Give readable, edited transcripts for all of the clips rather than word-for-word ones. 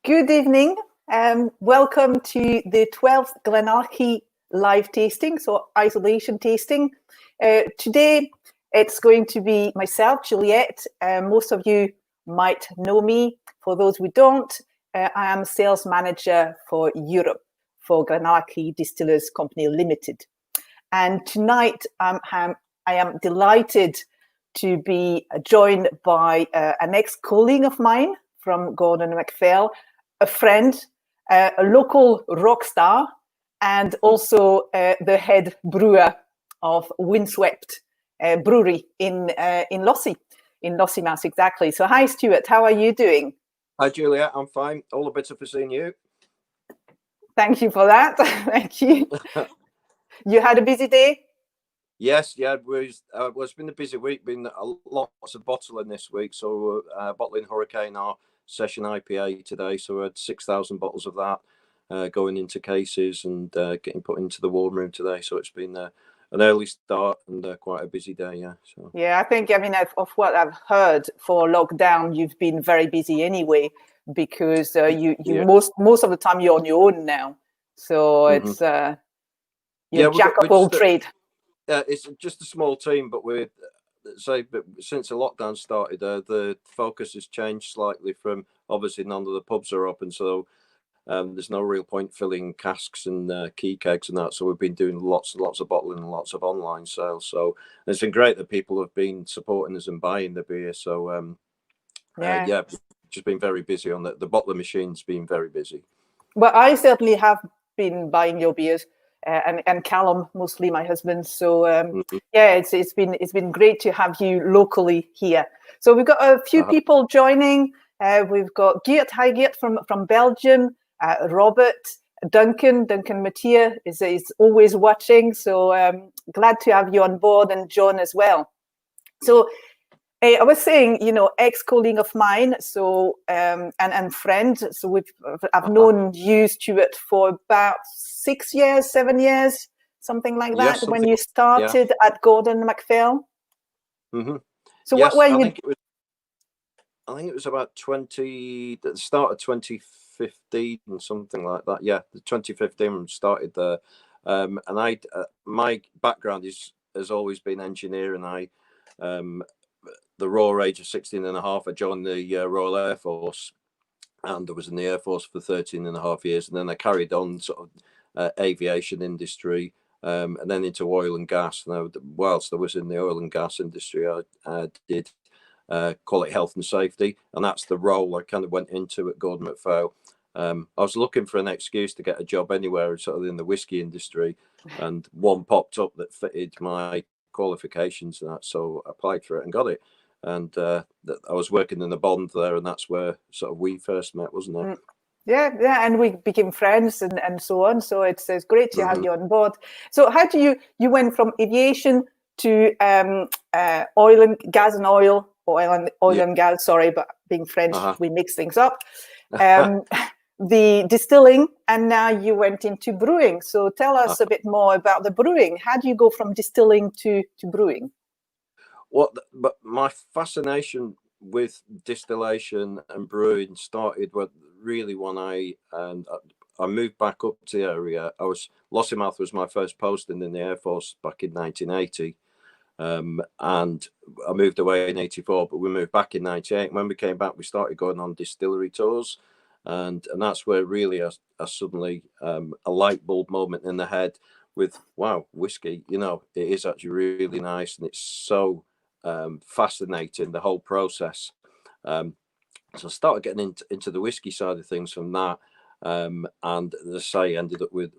Good evening. Welcome to the 12th GlenAllachie live tasting, so isolation tasting. Today, it's going to be myself, Juliette. Most of you might know me. For those who don't, I am sales manager for Europe for GlenAllachie Distillers Company Limited. And tonight, I am delighted to be joined by an ex-colleague of mine from Gordon MacPhail, a friend, a local rock star, and also the head brewer of Windswept Brewery in Lossiemouth, exactly. So hi, Stuart, how are you doing? Hi, Juliette, I'm fine. All the better for seeing you. Thank you for that. Thank you. You had a busy day? Yes, yeah, it's been a busy week, been lots of bottling this week. So bottling Hurricane, our session IPA today. So we had 6,000 bottles of that going into cases and getting put into the warm room today. So it's been an early start and quite a busy day, yeah. So. Yeah, I mean, of what I've heard for lockdown, you've been very busy anyway, because most of the time you're on your own now. So it's you're jack of all trade. It's just a small team, but since the lockdown started, the focus has changed slightly from obviously none of the pubs are open, so there's no real point filling casks and key kegs and that. So we've been doing lots and lots of bottling and lots of online sales. So it's been great that people have been supporting us and buying the beer. So just been very busy on the bottling machine's been very busy. Well, I certainly have been buying your beers. And Callum, mostly my husband. So it's been great to have you locally here. So we've got a few people joining. We've got Geert, hi Geert from Belgium. Robert, Duncan Mathieu is always watching. So glad to have you on board, and John as well. So I was saying, ex-colleague of mine, so and friend. So I've known you, Stuart, for about 6 years, 7 years, something like that. When you started at Gordon MacPhail. Mm-hmm. So what were you? I think it was about the start of 2015 and something like that. Yeah, the 2015 started there, and my background has always been engineering. The raw age of 16 and a half, I joined the Royal Air Force, and I was in the Air Force for 13 and a half years. And then I carried on sort of aviation industry and then into oil and gas. Now, whilst I was in the oil and gas industry, I did quality health and safety. And that's the role I kind of went into at Gordon MacPhail. I was looking for an excuse to get a job anywhere sort of in the whiskey industry. And one popped up that fitted my qualifications and that. So I applied for it and got it. And I was working in the Bond there, and that's where sort of we first met, wasn't it? Yeah, and we became friends and so on. So it's great to have you on board. So how do you went from aviation to oil and gas and oil and gas? Sorry, but being French, we mix things up. The distilling, and now you went into brewing. So tell us a bit more about the brewing. How do you go from distilling to brewing? But my fascination with distillation and brewing started when I moved back up to the area. Lossiemouth was my first posting in the Air Force back in 1980, and I moved away in 84. But we moved back in 98. When we came back, we started going on distillery tours, and that's where really I suddenly a light bulb moment in the head with whiskey. It is actually really nice, and it's so fascinating, the whole process. So I started getting into the whiskey side of things from that, and as I say, ended up with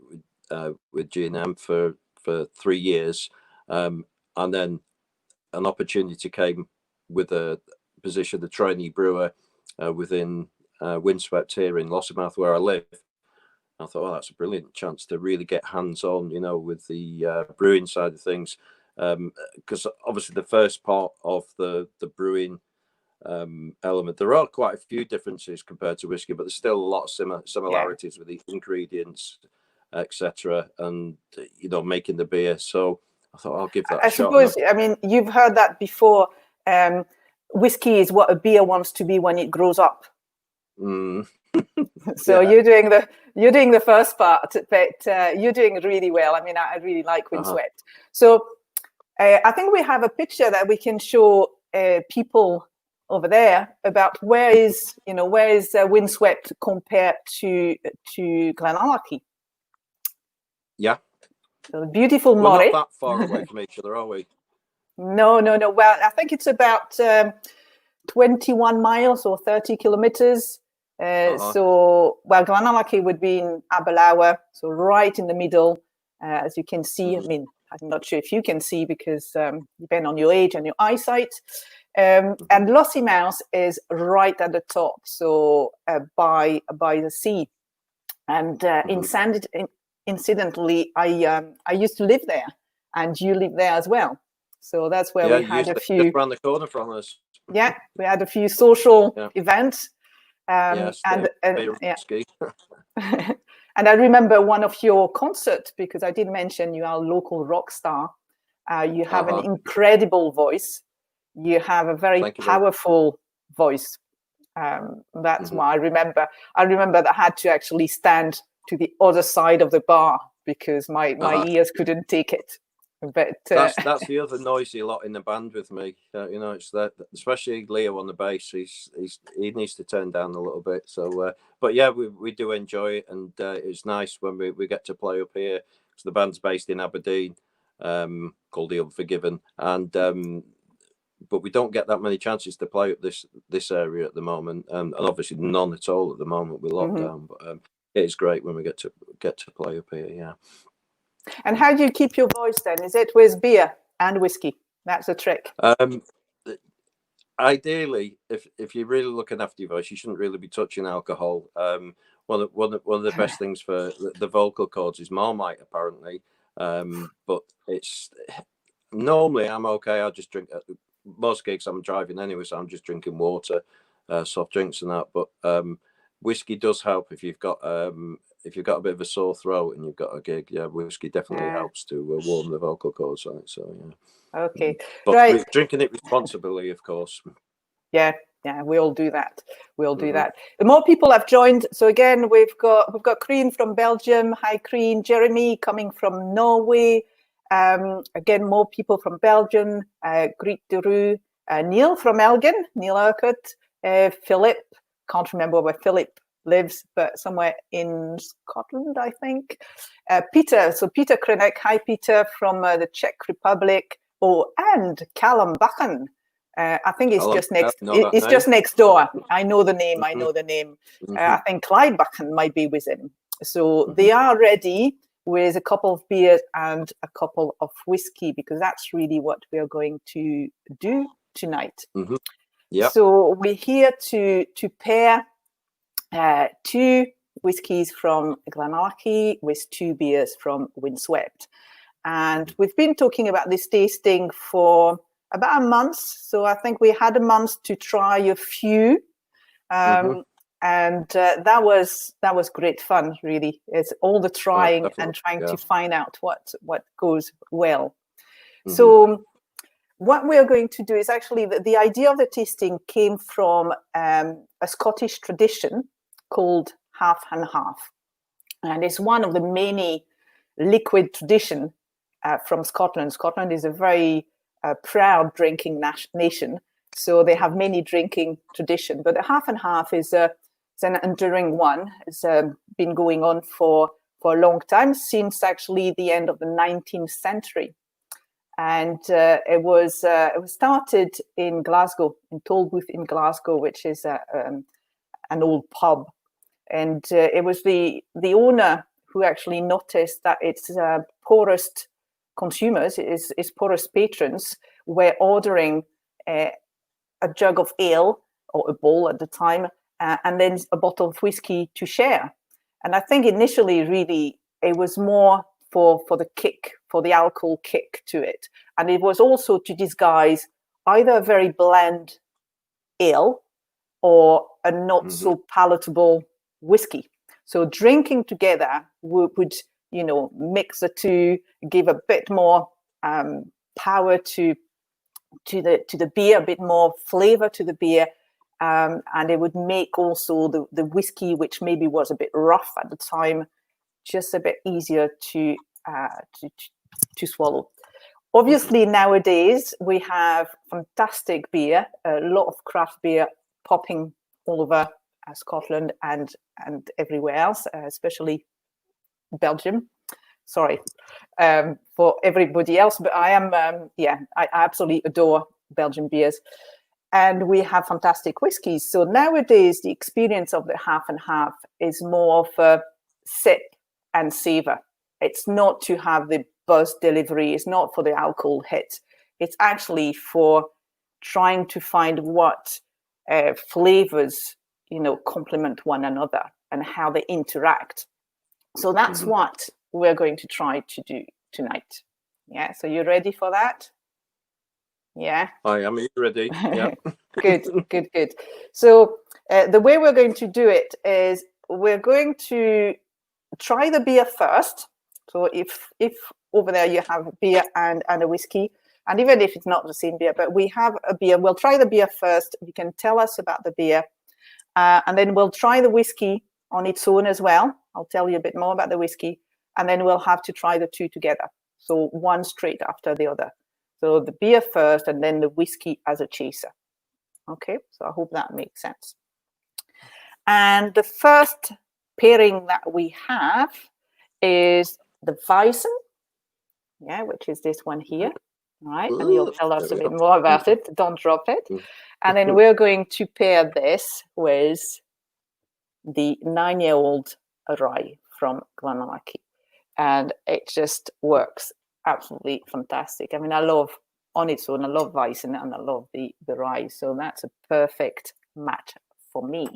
G&M for 3 years, and then an opportunity came with a position, the trainee brewer within Windswept here in Lossiemouth, where I live. I thought, that's a brilliant chance to really get hands-on, with the brewing side of things. Because obviously the first part of the brewing element, there are quite a few differences compared to whiskey, but there's still a lot of similarities with the ingredients, etc., and making the beer. So I thought I'll give that a shot. I suppose, I mean, you've heard that before. Whiskey is what a beer wants to be when it grows up. So you're doing the first part, but you're doing really well. I mean, I really like Windswept. So I think we have a picture that we can show people over there about where is Windswept compared to GlenAllachie. Yeah. So beautiful We're Moray. not that far away from each other, are we? No. Well, I think it's about 21 miles or 30 kilometers. So, well, GlenAllachie would be in Elderflower, so right in the middle, as you can see. I mean, I'm not sure if you can see because depending on your age and your eyesight. And Lossiemouth is right at the top, so by the sea. And incidentally, I used to live there, and you live there as well. So that's where we had a few. Just around the corner from us. Yeah, we had a few social events. And I remember one of your concerts, because I did mention you are a local rock star. You have an incredible voice. You have a very powerful voice. That's why I remember that I had to actually stand to the other side of the bar because my ears couldn't take it. But that's the other noisy lot in the band with me. It's that, especially Leo on the bass. He needs to turn down a little bit. So, but yeah, we do enjoy it, and it's nice when we get to play up here. So the band's based in Aberdeen, called the Unforgiven, and but we don't get that many chances to play up this area at the moment, and obviously none at all at the moment with lockdown. But it is great when we get to play up here. Yeah. And how do you keep your voice then? Is it with beer and whiskey? That's a trick. Ideally, if you're really looking after your voice, you shouldn't really be touching alcohol. One of the best things for the vocal cords is Marmite, apparently. But it's normally I'm okay. I just drink. Most gigs I'm driving anyway, so I'm just drinking water, soft drinks and that. But whiskey does help if you've got a bit of a sore throat and you've got a gig. Yeah, whiskey definitely helps to warm the vocal cords on it. So yeah. Okay. But drinking it responsibly, of course. Yeah, we all do that. The more people have joined. So again, we've got Kreen from Belgium. Hi, Kreen. Jeremy coming from Norway. Again, more people from Belgium. Griet de Rue. Neil from Elgin. Neil Urquhart. Philip. Can't remember where Philip lives, but somewhere in Scotland, I think. Peter. So Peter Krenek. Hi, Peter from the Czech Republic. Oh, and Callum Bachen. I think it's just next. It's just next door. I know the name. I think Clyde Bachen might be with him. So they are ready with a couple of beers and a couple of whiskey, because that's really what we are going to do tonight. Yeah. So we're here to pair 2 whiskies from GlenAllachie with 2 beers from Windswept. And we've been talking about this tasting for about a month. So I think we had a month to try a few. And that was great fun, really. It's all the trying and trying to find out what goes well. So what we are going to do is actually the idea of the tasting came from a Scottish tradition called half and half. And it's one of the many liquid tradition from Scotland. Scotland is a very proud drinking nation, so they have many drinking tradition. But the half and half is an enduring one. It's been going on for a long time, since actually the end of the 19th century, and it was started in Glasgow, in Tolbooth in Glasgow, which is an old pub, and it was the owner who actually noticed that its poorest consumers, his poorest patrons, were ordering a jug of ale, or a bowl at the time, and then a bottle of whiskey to share. And I think initially, really, it was more for the kick, for the alcohol kick to it. And it was also to disguise either a very bland ale or a not so palatable whiskey. So drinking together would mix the two, give a bit more power to the beer, a bit more flavor to the beer, and it would make also the whiskey, which maybe was a bit rough at the time, just a bit easier to swallow. Obviously, nowadays we have fantastic beer, a lot of craft beer popping all over Scotland and everywhere else, especially Belgium. Sorry for everybody else, but I am, I absolutely adore Belgian beers. And we have fantastic whiskies. So nowadays, the experience of the half and half is more of a sip and savor. It's not to have the buzz delivery. It's not for the alcohol hit. It's actually for trying to find what flavors, complement one another and how they interact. So that's what we're going to try to do tonight. Yeah. So you ready for that? Yeah. I am ready. Yeah. Good. So the way we're going to do it is we're going to try the beer first. So if over there you have a beer and a whiskey, and even if it's not the same beer, but we have a beer, we'll try the beer first. You can tell us about the beer, and then we'll try the whiskey on its own as well. I'll tell you a bit more about the whiskey, and then we'll have to try the two together. So one straight after the other. So the beer first and then the whiskey as a chaser. Okay, so I hope that makes sense. And the first pairing that we have is the Bison, which is this one here. All right, and you'll tell us a bit more about it. Don't drop it. And then we're going to pair this with the 9-year-old Rye from GlenAllachie. And it just works absolutely fantastic. I mean, I love on its own, I love Bison and I love the Rye. So that's a perfect match for me.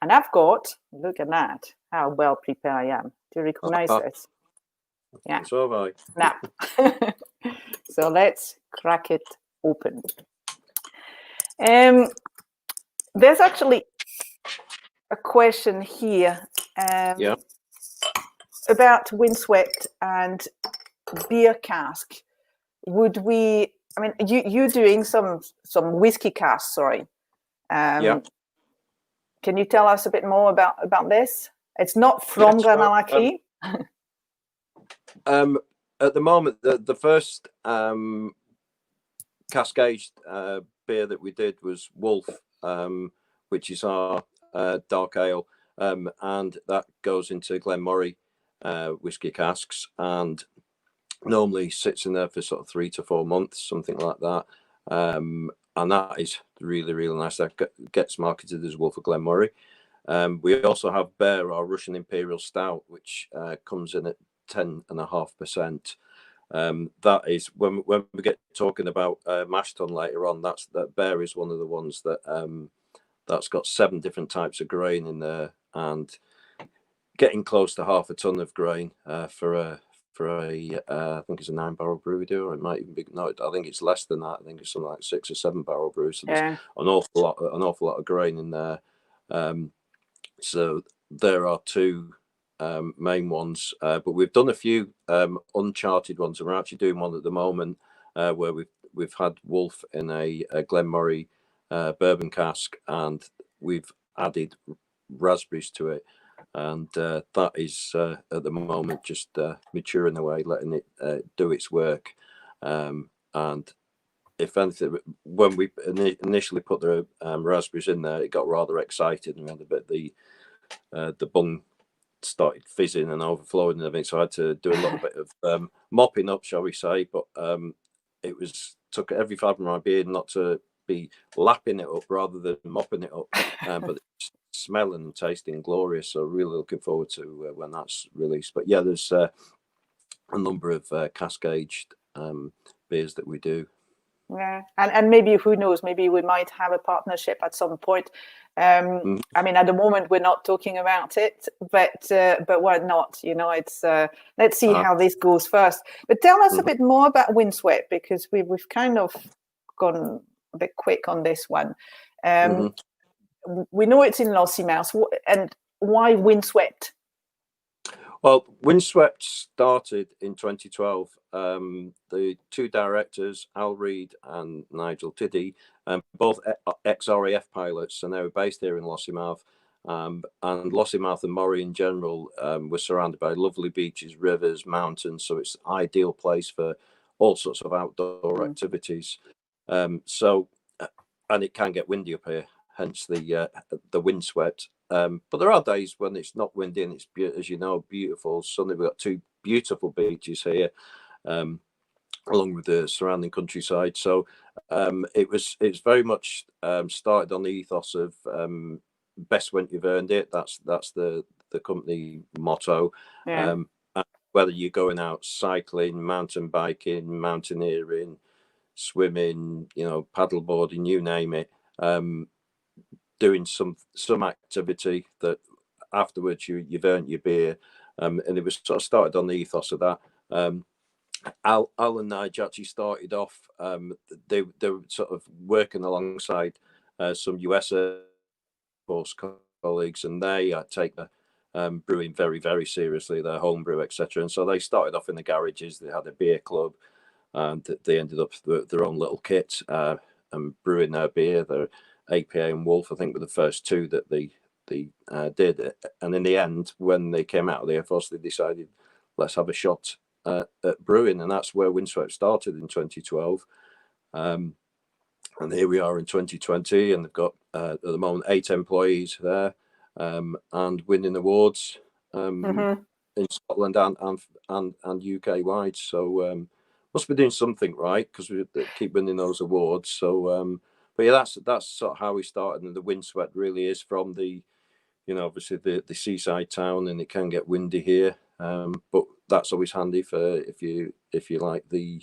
And I've got, look at that, how well prepared I am. Do you recognize this? Yeah. So have I. Now, so let's crack it open. There's actually a question here about Windswept and beer cask. Would we? I mean, you doing some whiskey casks? Sorry. Can you tell us a bit more about this? It's not from GlenAllachie. At the moment, the first cask-aged beer that we did was Wolf, which is our dark ale, and that goes into Glenmorangie whiskey casks, and normally sits in there for sort of 3 to 4 months, something like that. And that is really, really nice. That gets marketed as Wolf of Glenmorangie. We also have Bear, our Russian Imperial Stout, which comes in at 10.5%. That is when we get talking about mash tun later on. That Bear is one of the ones that that's got 7 different types of grain in there, and getting close to half a ton of grain for a I think it's a 9-barrel brew we do, or it might even be I think it's less than that. I think it's something like 6 or 7-barrel brew. So there's an awful lot of grain in there. So there are 2 main ones, but we've done a few uncharted ones, and we're actually doing one at the moment where we've had Wolf in a Glenmorangie bourbon cask, and we've added raspberries to it, and that is at the moment just maturing away, letting it do its work. And if anything, when we initially put the raspberries in there, it got rather excited, and we had a bit the bung started fizzing and overflowing and everything, so I had to do a little bit of mopping up, shall we say. But it took every fibre of my being not to be lapping it up rather than mopping it up, but it's smelling and tasting glorious. So really looking forward to when that's released. But yeah, there's a number of cask-aged beers that we do. Yeah, and maybe, who knows, maybe we might have a partnership at some point. I mean, at the moment we're not talking about it, but why not? It's let's see how this goes first. But tell us a bit more about Windswept, because we've kind of gone a bit quick on this one. We know it's in Lossiemouth, and why Windswept? Well, Windswept started in 2012. The two directors, Al Reid and Nigel Tiddy, both ex-RAF pilots, and they were based here in Lossiemouth. And Lossiemouth and Moray in general were surrounded by lovely beaches, rivers, mountains, so it's an ideal place for all sorts of outdoor activities. And it can get windy up here, hence the windswept. But there are days when it's not windy and it's, as you know, beautiful. Suddenly we've got two beautiful beaches here, along with the surrounding countryside. So it's very much started on the ethos of best when you've earned it. That's the company motto. Yeah. Whether you're going out cycling, mountain biking, mountaineering, swimming, paddleboarding, you name it. Doing some activity that afterwards you've earned your beer, and it was sort of started on the ethos of that. Al and Nigel actually started off. They were sort of working alongside some US Air Force colleagues, and they take the brewing very, very seriously, their home brew, etc. And so they started off in the garages. They had a beer club, and they ended up with their own little kit and brewing their beer. Their APA and Wolf, I think, were the first two that they did. And in the end, when they came out of the Air Force, they decided, let's have a shot at brewing, and that's where Windswept started in 2012. And here we are in 2020, and they've got at the moment 8 employees there, and winning awards in Scotland and UK wide. So must be doing something right, because we keep winning those awards. So but yeah, that's sort of how we started. And the windswept really is from the, obviously the seaside town, and it can get windy here, but that's always handy for if you like the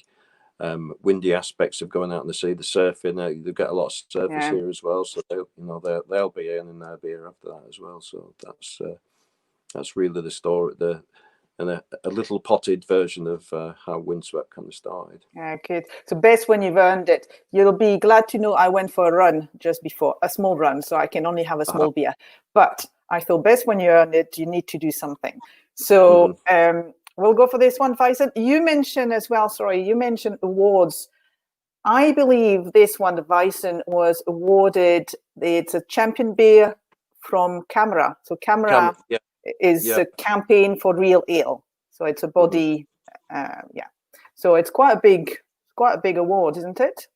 windy aspects of going out in the sea, the surfing. They get a lot of surfers here as well, so they'll be earning their beer after that as well. So that's really the story, and a little potted version of how Windswept kind of started. Yeah, good. So best when you've earned it. You'll be glad to know I went for a run just before, a small run, so I can only have a small beer. But I thought best when you earned it, you need to do something. So we'll go for this one, Bison. You mentioned as well, you mentioned awards. I believe this one, the Bison, was awarded, it's a champion beer from Camera. So Camera is a campaign for real ale. So it's a body, So it's quite a big award, isn't it?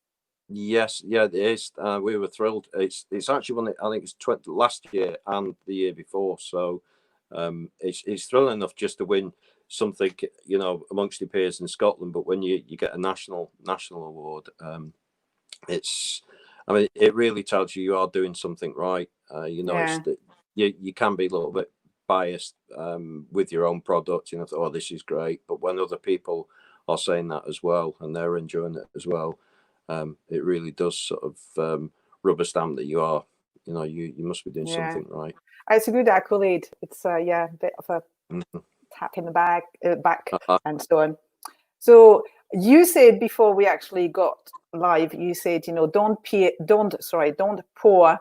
Yes, yeah, it is. We were thrilled. It's actually one that I think it's last year and the year before. So it's thrilling enough just to win something, amongst your peers in Scotland. But when you get a national award, it really tells you are doing something right. You can be a little bit biased with your own product. Oh, this is great. But when other people are saying that as well, and they're enjoying it as well, it really does sort of rubber stamp that you are, you must be doing something right. It's a good accolade. It's a bit of a tap in the back and so on. So you said before we actually got live, you said, don't pour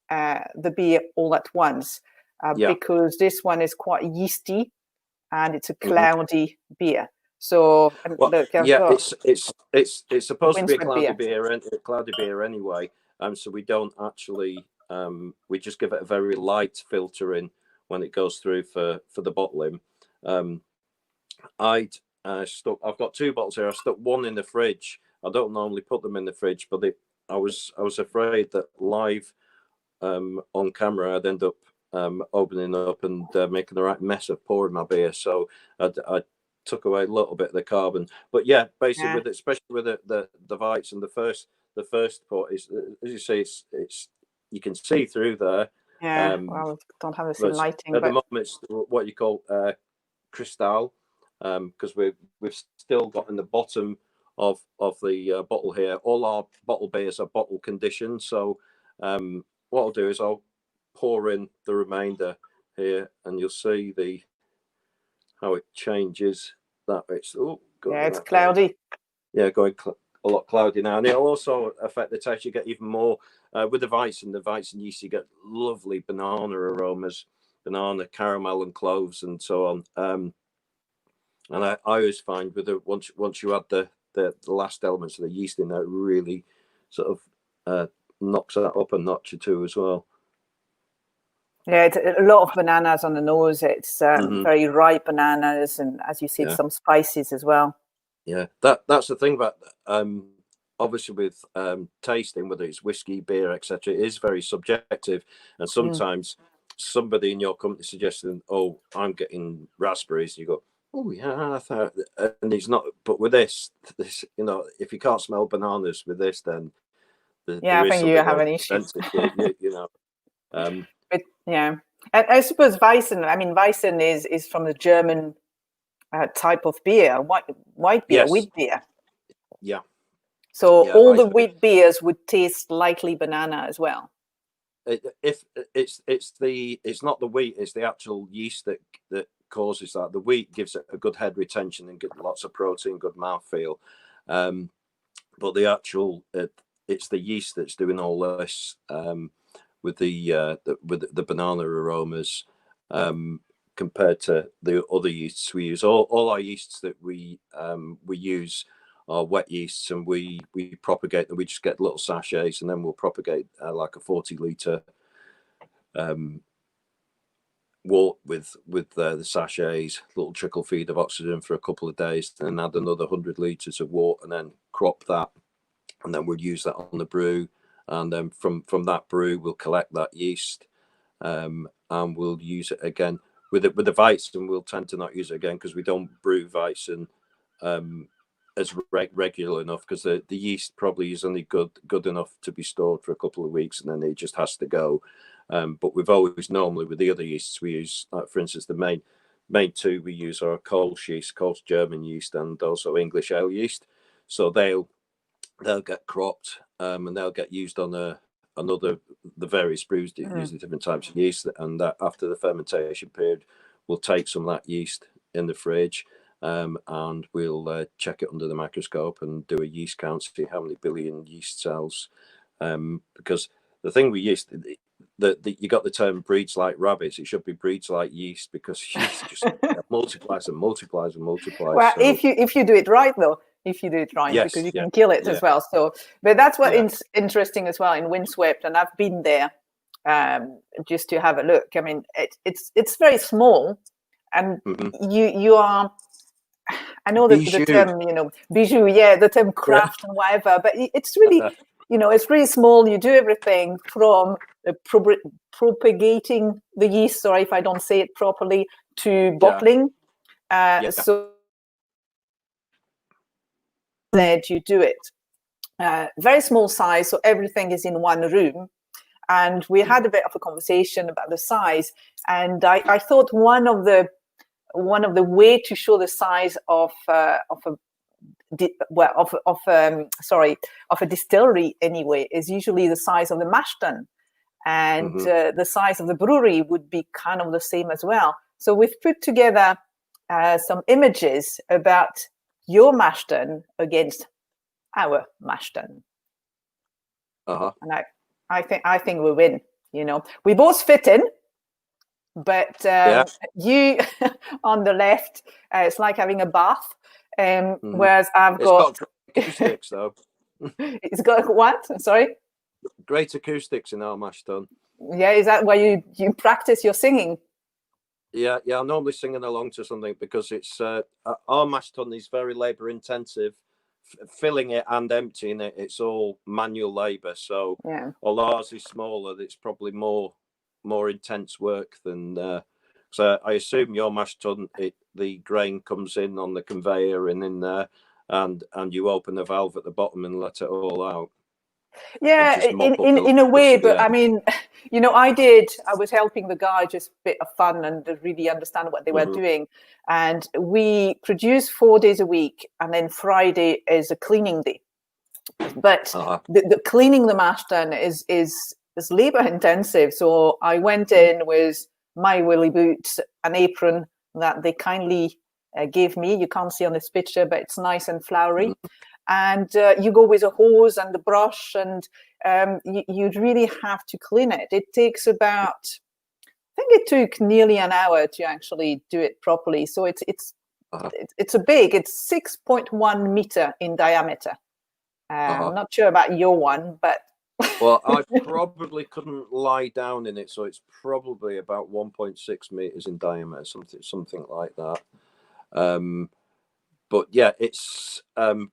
the beer all at once, because this one is quite yeasty and it's a cloudy beer. So look, it's supposed to be a cloudy beer anyway. So we don't actually we just give it a very light filtering when it goes through for the bottling. I've got 2 bottles here. I stuck one in the fridge. I don't normally put them in the fridge, but I was afraid that live on camera I'd end up opening up and making the right mess of pouring my beer. So I took away a little bit of the carbon. But yeah, basically especially with the Weizen, and the first pour is, as you say, it's you can see through there. Well, don't have the same lighting. At the moment, it's what you call crystal, because we've still got in the bottom of the bottle here. All our bottle beers are bottle conditioned. So what I'll do is I'll pour in the remainder here, and you'll see how it changes. That it's it's cloudy. Going a lot cloudy now, and it'll also affect the taste. You get even more with the Weizen yeast. You get lovely banana aromas, banana, caramel, and cloves, and so on. And I always find with once you add the last elements of the yeast in there, it really sort of knocks that up a notch or two as well. Yeah, it's a lot of bananas on the nose. It's very ripe bananas, and as you said, some spices as well. Yeah, that's the thing about obviously with tasting, whether it's whiskey, beer, etc., it is very subjective, and sometimes somebody in your company suggesting, "Oh, I'm getting raspberries," you go, "Oh yeah," I thought, and he's not. But with this, if you can't smell bananas with this, then there I is think you something have wrong an with issue. the you know. But yeah, and I suppose Weizen. I mean, Weizen is from the German type of beer, white beer, Yes. wheat beer. Yeah. So Yeah, all the wheat beers would taste likely banana as well. If it's not the wheat, it's the actual yeast that causes that. The wheat gives it a good head retention and get lots of protein, good mouthfeel. But the actual it's the yeast that's doing all this with the banana aromas compared to the other yeasts we use. All our yeasts that we use are wet yeasts, and we propagate them. We just get little sachets, and then we'll propagate like a 40-litre wort with the sachets, little trickle feed of oxygen for a couple of days, then add another 100 litres of wort, and then crop that, and then we'll use that on the brew, and then from that brew we'll collect that yeast, and we'll use it again with the Weizen. We'll tend to not use it again because we don't brew Weizen as regular enough, because the yeast probably is only good enough to be stored for a couple of weeks, and then it just has to go. But we've always normally with the other yeasts we use, like for instance, the main two we use are Kolsch yeast, Kolsch German yeast, and also English ale yeast. So they'll get cropped, and they'll get used on the various brews using different types of yeast, and that after the fermentation period, we'll take some of that yeast in the fridge. And we'll check it under the microscope and do a yeast count, see how many billion yeast cells. Because the thing with yeast, you got the term breeds like rabbits. It should be breeds like yeast, because yeast just multiplies and multiplies and multiplies. Well, so, if you do it right, though, because you can kill it as well. So, but that's what is interesting as well in Windswept, and I've been there just to have a look. I mean, it's very small, and you are. I know the term, bijou, the term craft and whatever, but it's really, it's really small. You do everything from propagating the yeast, sorry if I don't say it properly, to bottling. So that you do it. Very small size, so everything is in one room. And we had a bit of a conversation about the size, and I thought one of the way to show the size of a distillery anyway is usually the size of the mash tun, and the size of the brewery would be kind of the same as well. So we've put together some images about your mash tun against our mash tun, and I think we win. We both fit in. But you on the left, it's like having a bath. Whereas I've got acoustics, though. It's got what? Sorry. Great acoustics in our mash tun. Yeah, is that where you practice your singing? Yeah. I'm normally singing along to something, because it's our mash tun is very labour intensive. Filling it and emptying it, it's all manual labour. So although ours is smaller, it's probably more intense work than so I assume your mash tun, the grain comes in on the conveyor and in there, and you open the valve at the bottom and let it all out. Yeah, in a way, but I mean, I was helping the guy, just a bit of fun and to really understand what they were doing. And we produce 4 days a week, and then Friday is a cleaning day. But the cleaning the mash tun is labor intensive. So I went in with my willy boots, an apron that they kindly gave me. You can't see on this picture, but it's nice and flowery. And you go with a hose and the brush, and you really have to clean it. It takes about, I think it took nearly an hour to actually do it properly. So it's it's a big. It's 6.1 meter in diameter. I'm not sure about your one, but well, I probably couldn't lie down in it, so it's probably about 1.6 meters in diameter, something like that. But yeah, it's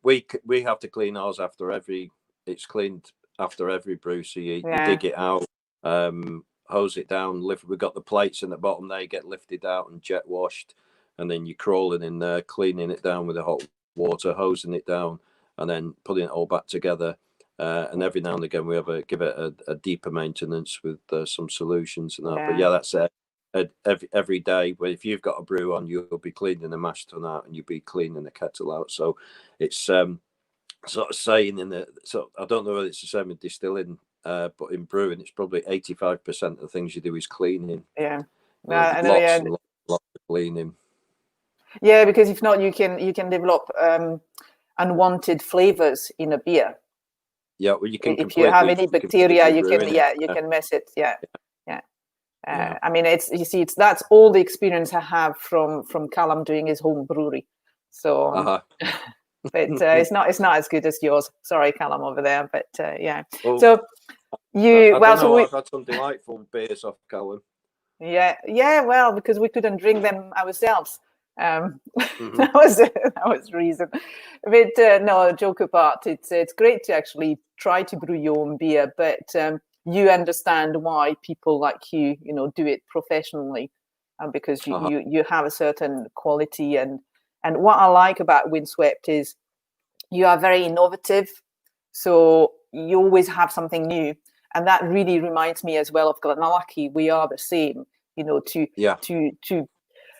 we have to clean ours after every. It's cleaned after every brew, so you dig it out, hose it down. We've got the plates in the bottom; they get lifted out and jet washed, and then you're crawling in there, cleaning it down with the hot water, hosing it down, and then putting it all back together. And every now and again, we give it a deeper maintenance with some solutions and that. Yeah. But yeah, that's it. Every day, where if you've got a brew on, you'll be cleaning the mash tun out and you'll be cleaning the kettle out. So it's sort of saying so I don't know whether it's the same in distilling, but in brewing, it's probably 85% of the things you do is cleaning. Yeah, I know. Lots of cleaning. Yeah, because if not, you can develop unwanted flavors in a beer. Yeah, well, you can. If you have any bacteria, you can mess it. Yeah. I mean, that's all the experience I have from Callum doing his home brewery. So, but it's not as good as yours. Sorry, Callum over there, but yeah. Well, so I've had some delightful beers off Callum. Yeah. Well, because we couldn't drink them ourselves. Mm-hmm. that was reason. But no, joke apart, it's great to actually try to brew your own beer, but you understand why people like you do it professionally, because you have a certain quality, and what I like about Windswept is you are very innovative, so you always have something new, and that really reminds me as well of GlenAllachie. We are the same, to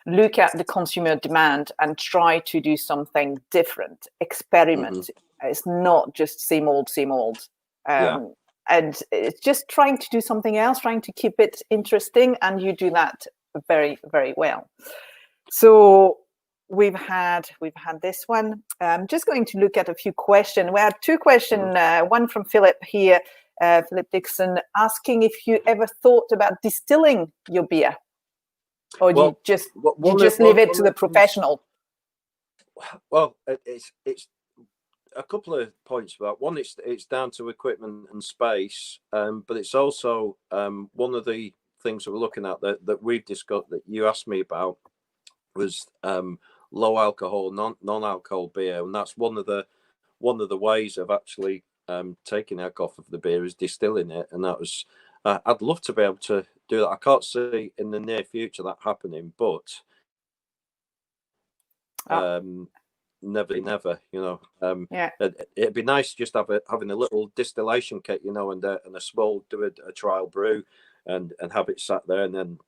look at the consumer demand and try to do something different, experiment. Mm-hmm. It's not just same old. And it's just trying to do something else, trying to keep it interesting, and you do that very, very well. So we've had this one. I'm just going to look at a few questions. We had two questions, one from Philip here, Philip Dixon, asking if you ever thought about distilling your beer, or do you just leave it to the professional? Well, it's a couple of points about one. It's down to equipment and space, but it's also one of the things that we're looking at that we've discussed, that you asked me about, was low alcohol, non-alcohol beer, and that's one of the ways of actually taking the alcohol off of the beer is distilling it, and that was. I'd love to be able to do that. I can't see in the near future that happening, but never. It'd be nice just having a little distillation kit, and a small do a trial brew, and have it sat there, and then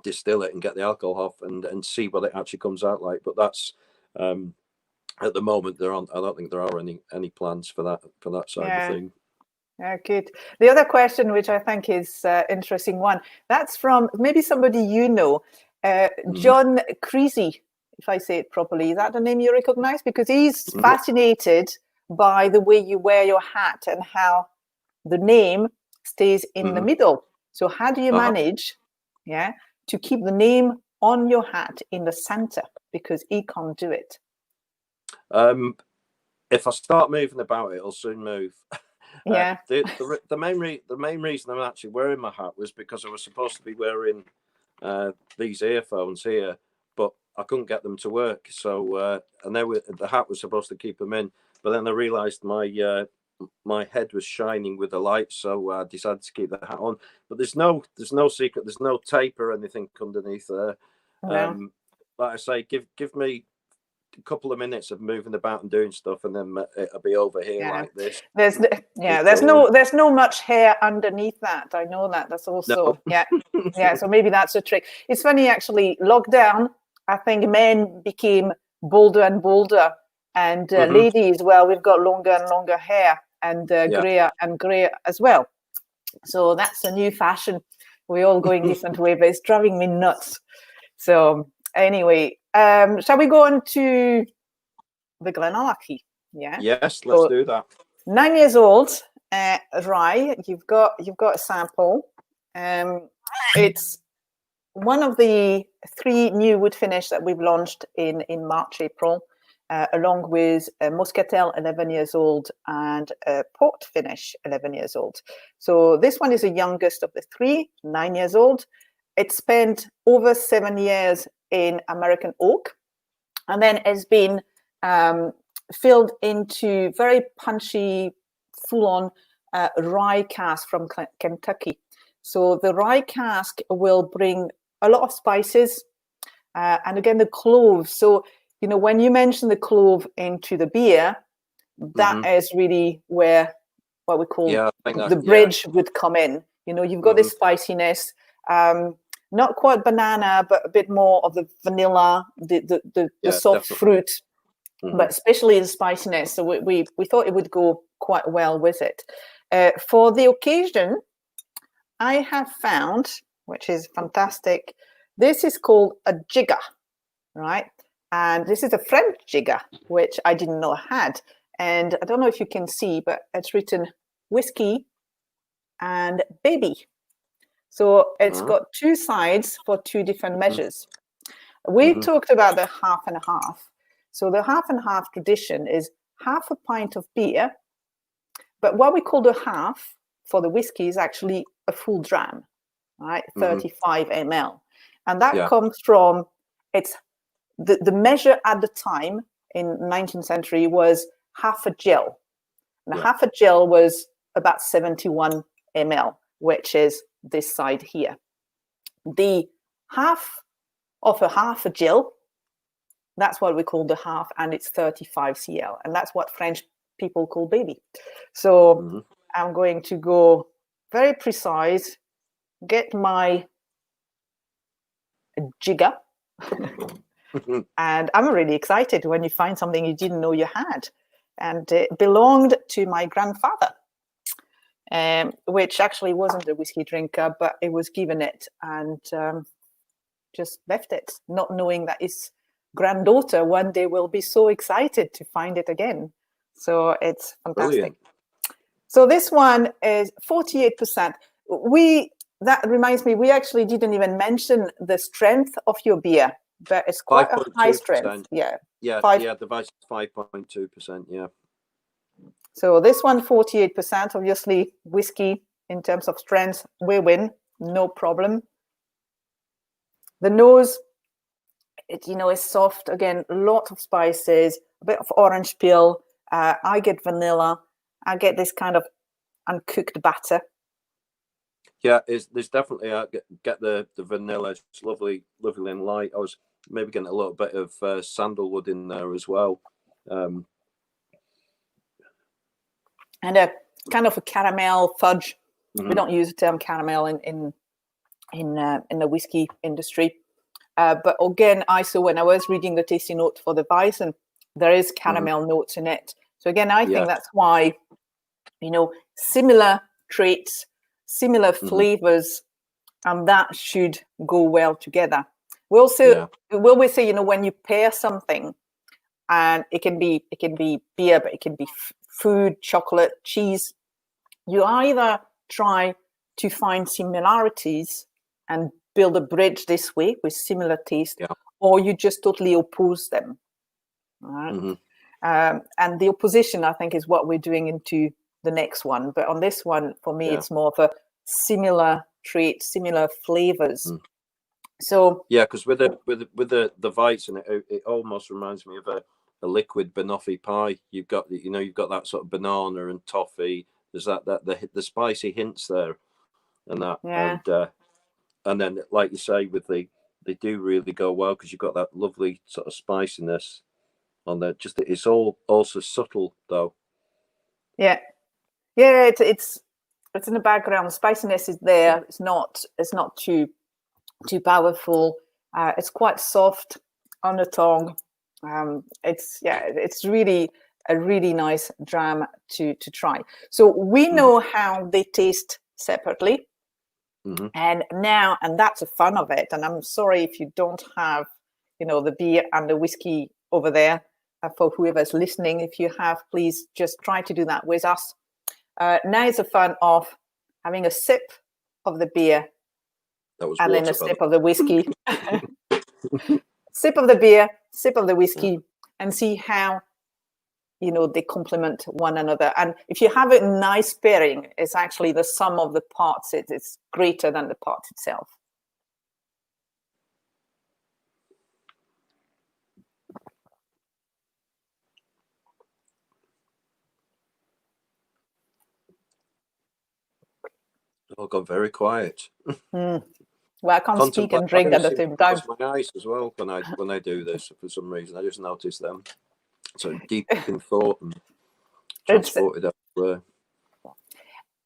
distill it and get the alcohol off and see what it actually comes out like. But that's at the moment I don't think there are any plans for that side of thing. Yeah, good. The other question, which I think is interesting one, that's from maybe somebody John Creasy, if I say it properly. Is that the name you recognize? Because he's fascinated by the way you wear your hat and how the name stays in the middle. So how do you manage to keep the name on your hat in the center? Because he can't do it. If I start moving about, it'll soon move. Yeah. The main reason I'm actually wearing my hat was because I was supposed to be wearing these earphones here, but I couldn't get them to work. So and the hat was supposed to keep them in, but then I realised my head was shining with the light, so I decided to keep the hat on. But there's no secret. There's no tape or anything underneath there. No. Like I say, give me a couple of minutes of moving about and doing stuff, and then it'll be over here like this. There's no much hair underneath that. I know that. That's also so maybe that's a trick. It's funny actually. Lockdown, I think men became bolder and bolder, and ladies, well, we've got longer and longer hair, and grayer and grayer as well. So that's a new fashion. We're all going different ways, but it's driving me nuts. So anyway, shall we go on to the GlenAllachie? Yeah. Yes, let's do that. 9 years old, rye. You've got a sample. It's one of the 3 new wood finish that we've launched in March, April, along with a Muscatel 11 years old and a port finish 11 years old. So this one is the youngest of the 3, 9 years old. It spent over 7 years in American oak, and then has been filled into very punchy, full-on rye cask from Kentucky. So the rye cask will bring a lot of spices, and again the cloves. So when you mention the clove into the beer, that is really where what we call the bridge would come in. You've got this spiciness, not quite banana, but a bit more of the vanilla, the soft fruit, but especially the spiciness. So we thought it would go quite well with it. For the occasion, I have found, which is fantastic, this is called a jigger, right? And this is a French jigger, which I didn't know I had. And I don't know if you can see, but it's written whiskey and baby. So it's got 2 sides for 2 different measures. We talked about the half and a half. So the half and half tradition is half a pint of beer, but what we call the half for the whiskey is actually a full dram, right? 35 ml. And that comes from, it's the measure at the time in 19th century was half a gill. And half a gill was about 71 ml, which is this side here. The half of a half a gill, that's what we call the half, and it's 35 cl. And that's what French people call baby. So I'm going to go very precise, get my jigger. And I'm really excited when you find something you didn't know you had. And it belonged to my grandfather, which actually wasn't a whiskey drinker, but it was given it and just left it, not knowing that his granddaughter one day will be so excited to find it again. So it's fantastic. Brilliant. So this one is 48%. That reminds me, we actually didn't even mention the strength of your beer, but it's quite a high strength. The Bison is 5.2%. Yeah. So this one, 48%. Obviously, whiskey in terms of strength, we win, no problem. The nose, is soft. Again, a lot of spices, a bit of orange peel. I get vanilla. I get this kind of uncooked batter. Yeah, there's definitely get the vanilla. It's lovely and light. I was maybe getting a little bit of sandalwood in there as well, and a kind of a caramel fudge. We don't use the term caramel in the whiskey industry, but again, I saw when I was reading the tasting note for the Bison, there is caramel notes in it. So again, I think that's why similar traits, similar flavors, and that should go well together. We also we say when you pair something, and it can be beer, but it can be food, chocolate, cheese. You either try to find similarities and build a bridge this way with similar taste, or you just totally oppose them. Right? And the opposition, I think, is what we're doing into the next one. But on this one, for me, it's more of a similar trait, similar flavors. So because with the Weizen, it almost reminds me of a liquid banoffee pie. You've got that sort of banana and toffee. There's the spicy hints there, and that, and then like you say, they do really go well because you've got that lovely sort of spiciness on there. Just it's all also subtle though. It's in the background. The spiciness is there. It's not too powerful. It's quite soft on the tongue. It's really a really nice dram to try. So we know how they taste separately, and that's the fun of it. And I'm sorry if you don't have the beer and the whiskey over there. For whoever's listening, if you have, please just try to do that with us. Now it's the fun of having a sip of the beer That was and water, then a sip of the whiskey. Sip of the beer, sip of the whiskey, and see how, you know, they complement one another. And if you have a nice pairing, it's actually the sum of the parts. It's greater than the part itself. It's all gone very quiet. Well, I can't speak and drink at the same time. My eyes as well when I do this for some reason. I just notice them. So deep in thought and transported elsewhere.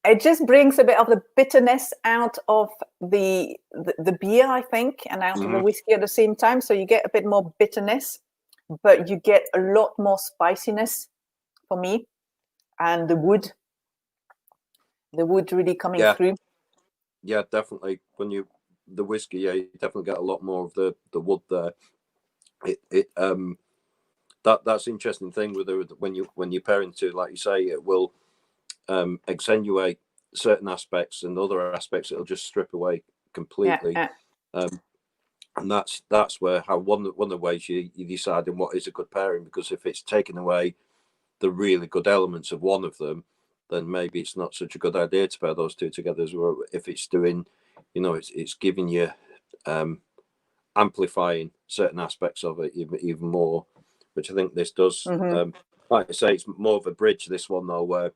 It just brings a bit of the bitterness out of the beer, I think, and out of the whiskey at the same time. So you get a bit more bitterness, but you get a lot more spiciness for me, and the wood really coming through. Yeah, definitely. The whiskey, you definitely get a lot more of the wood there. That's interesting thing with when you pair into, like you say, it will accentuate certain aspects, and other aspects it'll just strip away completely. And that's where one of the ways you decide on what is a good pairing, because if it's taking away the really good elements of one of them, then maybe it's not such a good idea to pair those two together as well. If it's doing, you know, it's giving you amplifying certain aspects of it even more, which I think this does. Like I say, it's more of a bridge, this one though, where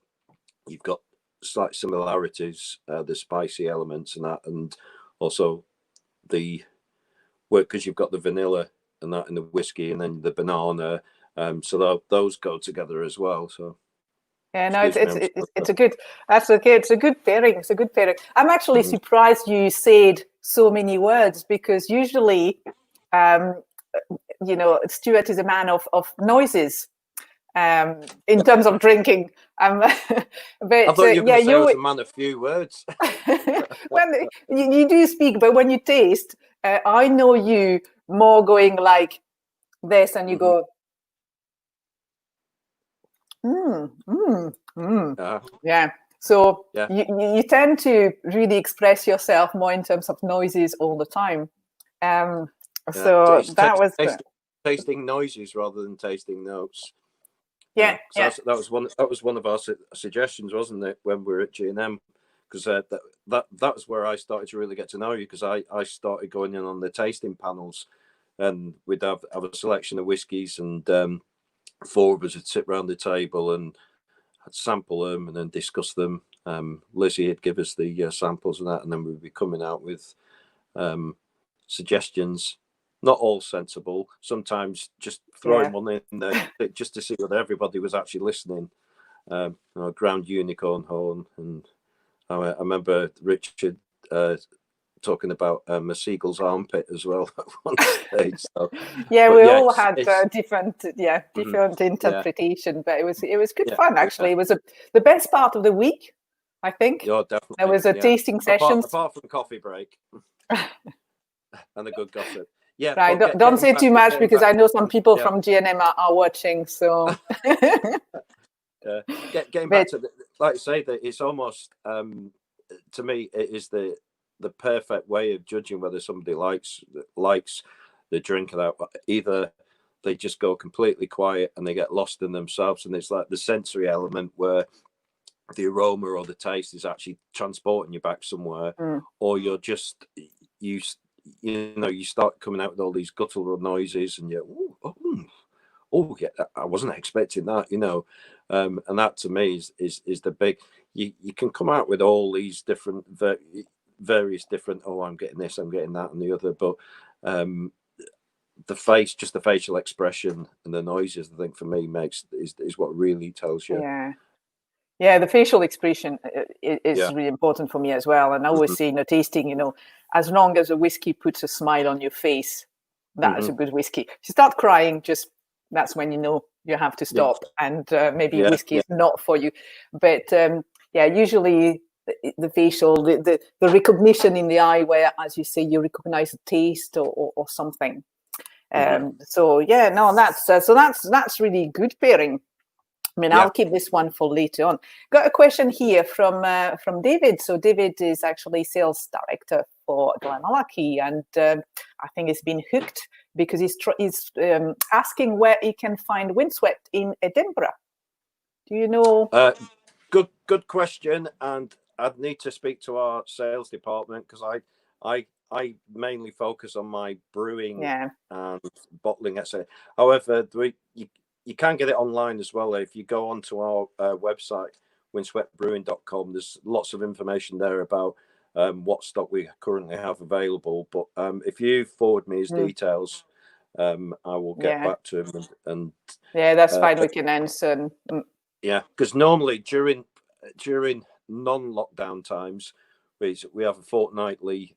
you've got slight similarities, the spicy elements and that, and also the work, because you've got the vanilla and that in the whiskey, and then the banana, so those go together as well. So yeah, no, it's a good, that's okay. It's a good pairing. It's a good pairing. I'm actually surprised you said so many words, because usually, you know, Stuart is a man of noises. In terms of drinking, but I thought you were going to say I was a man of few words. When you do speak, but when you taste, I know you more going like this, and you go, yeah. So you tend to really express yourself more in terms of noises all the time. So that was tasting noises rather than tasting notes. Yeah, that was one of our suggestions, wasn't it, when we were at G&M? Because that was where I started to really get to know you, because I started going in on the tasting panels, and we'd have a selection of whiskies, and four of us would sit around the table and I'd sample them and then discuss them. Lizzie would give us the samples and that, and then we'd be coming out with suggestions. Not all sensible. Sometimes just throwing one in there just to see whether everybody was actually listening. You know, ground unicorn horn, and I remember Richard talking about a seagull's armpit as well at one stage. So, we all had different interpretation, but it was good fun actually. It was the best part of the week, I think. Yeah, definitely. There was a tasting session apart from coffee break and a good gossip. Yeah, right. Don't say too much, because I know some people from GNM are watching. So, getting back to like I say, that it's almost to me it is the perfect way of judging whether somebody likes the drink. That either they just go completely quiet and they get lost in themselves, and it's like the sensory element where the aroma or the taste is actually transporting you back somewhere, or you're just you start coming out with all these guttural noises, and you're I wasn't expecting that, you know, and that to me is the big. You can come out with all these different various different. Oh, I'm getting this, I'm getting that, and the other, but the facial expression and the noises, I think for me is what really tells you. Yeah, the facial expression is really important for me as well. And I always say, tasting, as long as a whiskey puts a smile on your face, that is a good whiskey. If you start crying, that's when you have to stop, and maybe whiskey is not for you. But usually the facial, the recognition in the eye, where, as you say, you recognize the taste or something. That's really good pairing. I mean, I'll keep this one for later on. Got a question here from David. So David is actually sales director for GlenAllachie, and I think he's been hooked because he's asking where he can find Windswept in Edinburgh. Do you know? Good question, and I'd need to speak to our sales department because I mainly focus on my brewing and bottling, etc. However, you can get it online as well. If you go onto our website, windsweptbrewing.com, there's lots of information there about what stock we currently have available. But if you forward me his details, I will get back to him. And that's fine. We can answer. Yeah, because normally during non-lockdown times, we have a fortnightly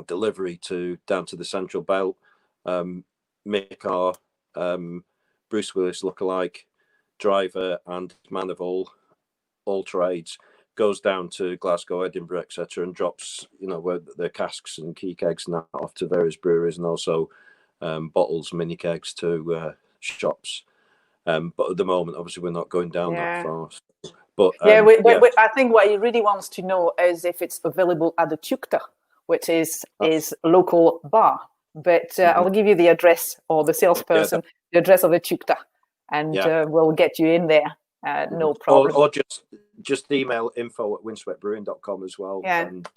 delivery down to the Central Belt. Mick, our Bruce Willis lookalike driver and man of all trades, goes down to Glasgow, Edinburgh, etc., and drops where the casks and key kegs and that off to various breweries, and also bottles, mini kegs to shops. But at the moment, obviously, we're not going down that far. But I think what he really wants to know is if it's available at the Tukta, which is local bar. But I'll give you the address, or the salesperson, the address of the Tukta, and we'll get you in there. No problem. Or just email info@windsweptbrewing.com as well, and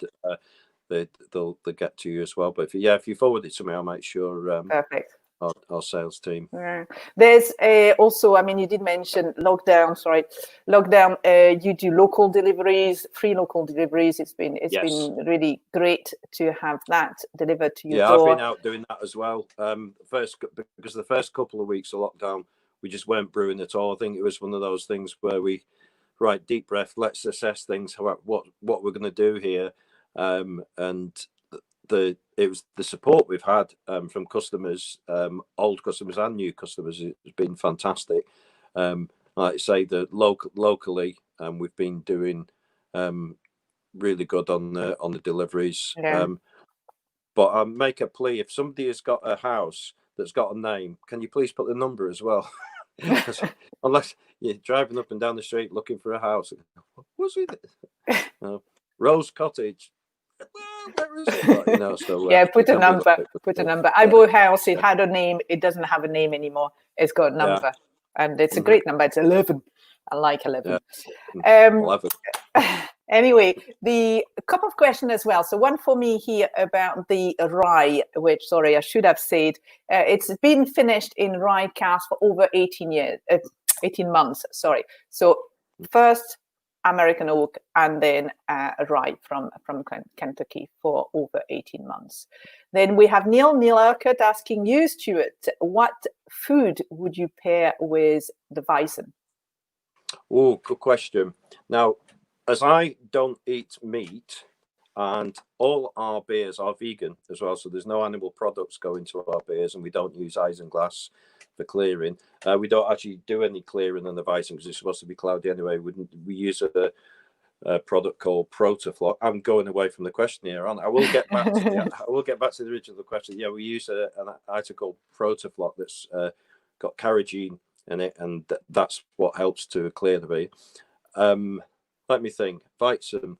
they'll get to you as well. But if you forward it to me, I'll make sure. Perfect. Our sales team. There's also, I mean, you did mention lockdown. You do local deliveries, free local deliveries. It's been really great to have that delivered to your door. I've been out doing that as well. Because the first couple of weeks of lockdown, we just weren't brewing at all. I think it was one of those things where deep breath, let's assess things, what we're going to do here, and it was the support we've had from customers, old customers and new customers, has been fantastic. Like I say, locally, we've been doing really good on the deliveries. But I make a plea: if somebody has got a house that's got a name, can you please put the number as well? Unless you're driving up and down the street looking for a house, what's it? Rose Cottage. Where is it? So, put a number. I bought a house. It had a name. It doesn't have a name anymore. It's got a number, and it's a great number. It's 11. I like 11. 11. Anyway, a couple of questions as well. So one for me here about the rye, which, sorry, I should have said, it's been finished in rye cask for over 18 months. Sorry. So first American oak, and then rye from Kentucky for over 18 months. Then we have Neil Urquhart asking you, Stuart, what food would you pair with the Bison? Oh, good question. Now, as I don't eat meat, and all our beers are vegan as well, so there's no animal products going to our beers, and we don't use isinglass for clearing. We don't actually do any clearing on the Bison because it's supposed to be cloudy anyway. We use a product called Protafloc. I'm going away from the question here, aren't I? I will get back to the original question. Yeah, we use an item called Protafloc that's got carrageen in it, and that's what helps to clear the beer. Let me think. Weizen.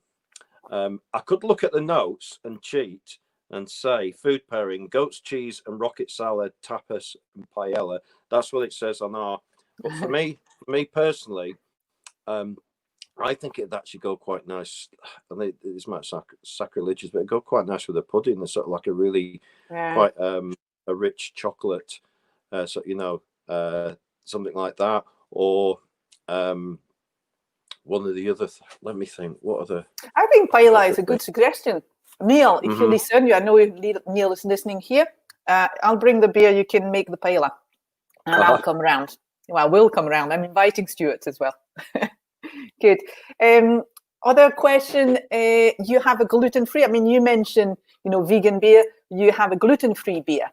I could look at the notes and cheat and say food pairing: goat's cheese and rocket salad, tapas and paella. That's what it says on our. But for me personally, I think it'd actually go quite nice. I think this might sacrilegious, but it'd go quite nice with a pudding. It's sort of like a really quite a rich chocolate, so something like that, or one of the other. Let me think. What other? I think paella is a good suggestion. Neil, if you listen, I know Neil is listening here. I'll bring the beer. You can make the paella, and I'll come around. Well, we'll come around. I'm inviting Stuart as well. Good. Other question, you have a gluten-free, I mean, you mentioned, vegan beer. You have a gluten-free beer.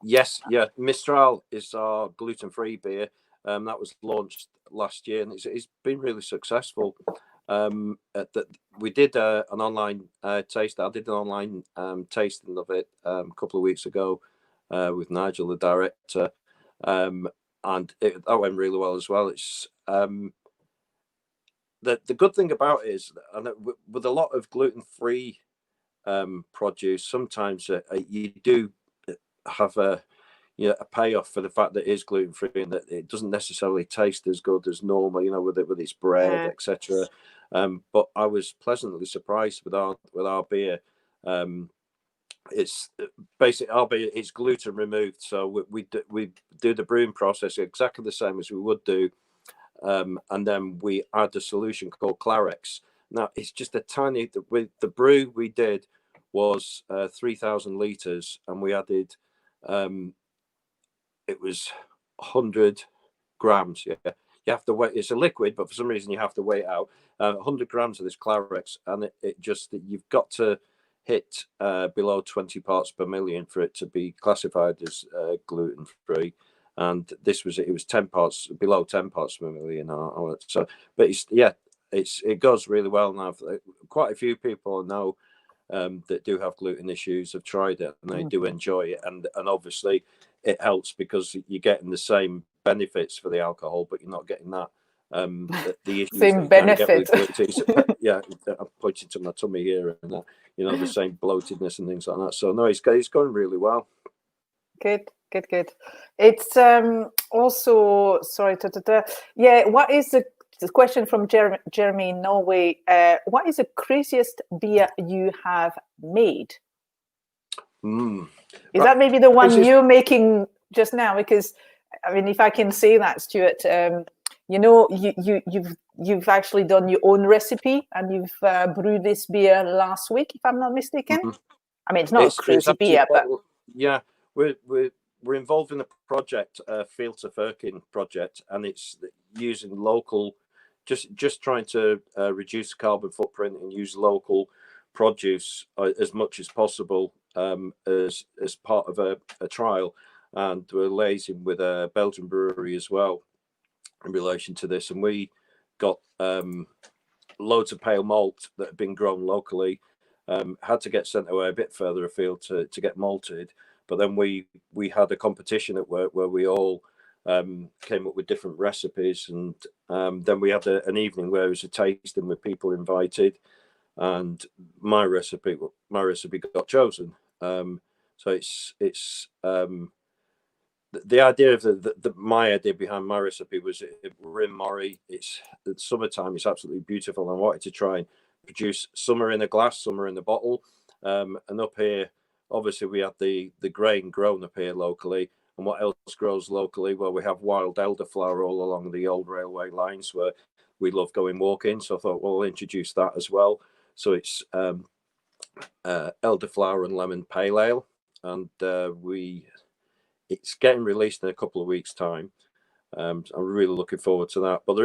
Yes, yeah. Mistral is our gluten-free beer. That was launched last year, and it's been really successful. We did an online taste. I did an online tasting of it a couple of weeks ago with Nigel, the director. that went really well as well. It's the good thing about it is, and with a lot of gluten-free produce, sometimes you do have a payoff for the fact that it is gluten-free and that it doesn't necessarily taste as good as normal, with its bread, etc. But I was pleasantly surprised with our beer. It's basically our beer. It's gluten removed, so we do the brewing process exactly the same as we would do. And then we add a solution called Clarex. Now it's just a tiny. The brew we did was 3,000 liters, and we added it was 100 grams. Yeah, you have to wait. It's a liquid, but for some reason you have to weigh it out. 100 grams of this Clarex, and you've got to hit below 20 parts per million for it to be classified as gluten free. And it was 10 parts below 10 parts per million. So, but it goes really well now. Quite a few people I know that do have gluten issues have tried it, and they do enjoy it. And obviously it helps because you're getting the same benefits for the alcohol, but you're not getting that the issues same benefit. Yeah, I'm pointing to my tummy here, and that, the same bloatedness and things like that. So no, it's going really well. Good. It's also sorry. Yeah, what is the question from Jeremy in Norway? What is the craziest beer you have made? Is that maybe the one you're making just now? Because I mean, if I can say that, Stuart, you've actually done your own recipe, and you've brewed this beer last week, if I'm not mistaken. I mean, it's not a crazy beer, but yeah, we're involved in a project, Field to Firkin project, and it's using local, just trying to reduce the carbon footprint and use local produce as much as possible as part of a trial. And we're liaising with a Belgian brewery as well in relation to this, and we got loads of pale malt that had been grown locally, had to get sent away a bit further afield to get malted. But then we had a competition at work where we all came up with different recipes, and then we had an evening where it was a tasting with people invited, and my recipe got chosen. So it's the idea of my idea behind my recipe was we're in Moray. It's summertime. It's absolutely beautiful. I wanted to try and produce summer in a glass, summer in a bottle, and up here, obviously, we have the grain grown up here locally. And what else grows locally? Well, we have wild elderflower all along the old railway lines where we love going walking. So I thought, well, we'll introduce that as well. So it's elderflower and lemon pale ale, and it's getting released in a couple of weeks' time. I'm really looking forward to that. But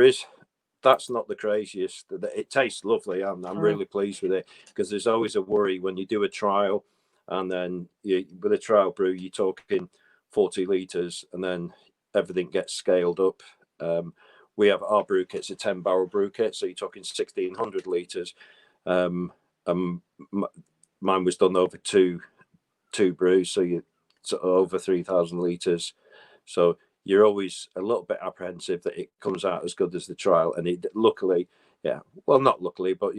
that's not the craziest. It tastes lovely. I'm really pleased with it, because there's always a worry when you do a trial, and then with a trial brew, you're talking 40 litres, and then everything gets scaled up. We have our brew kit's a 10-barrel brew kit, so you're talking 1,600 litres. Mine was done over two brews, so over 3,000 litres. So you're always a little bit apprehensive that it comes out as good as the trial, and it luckily, not luckily, but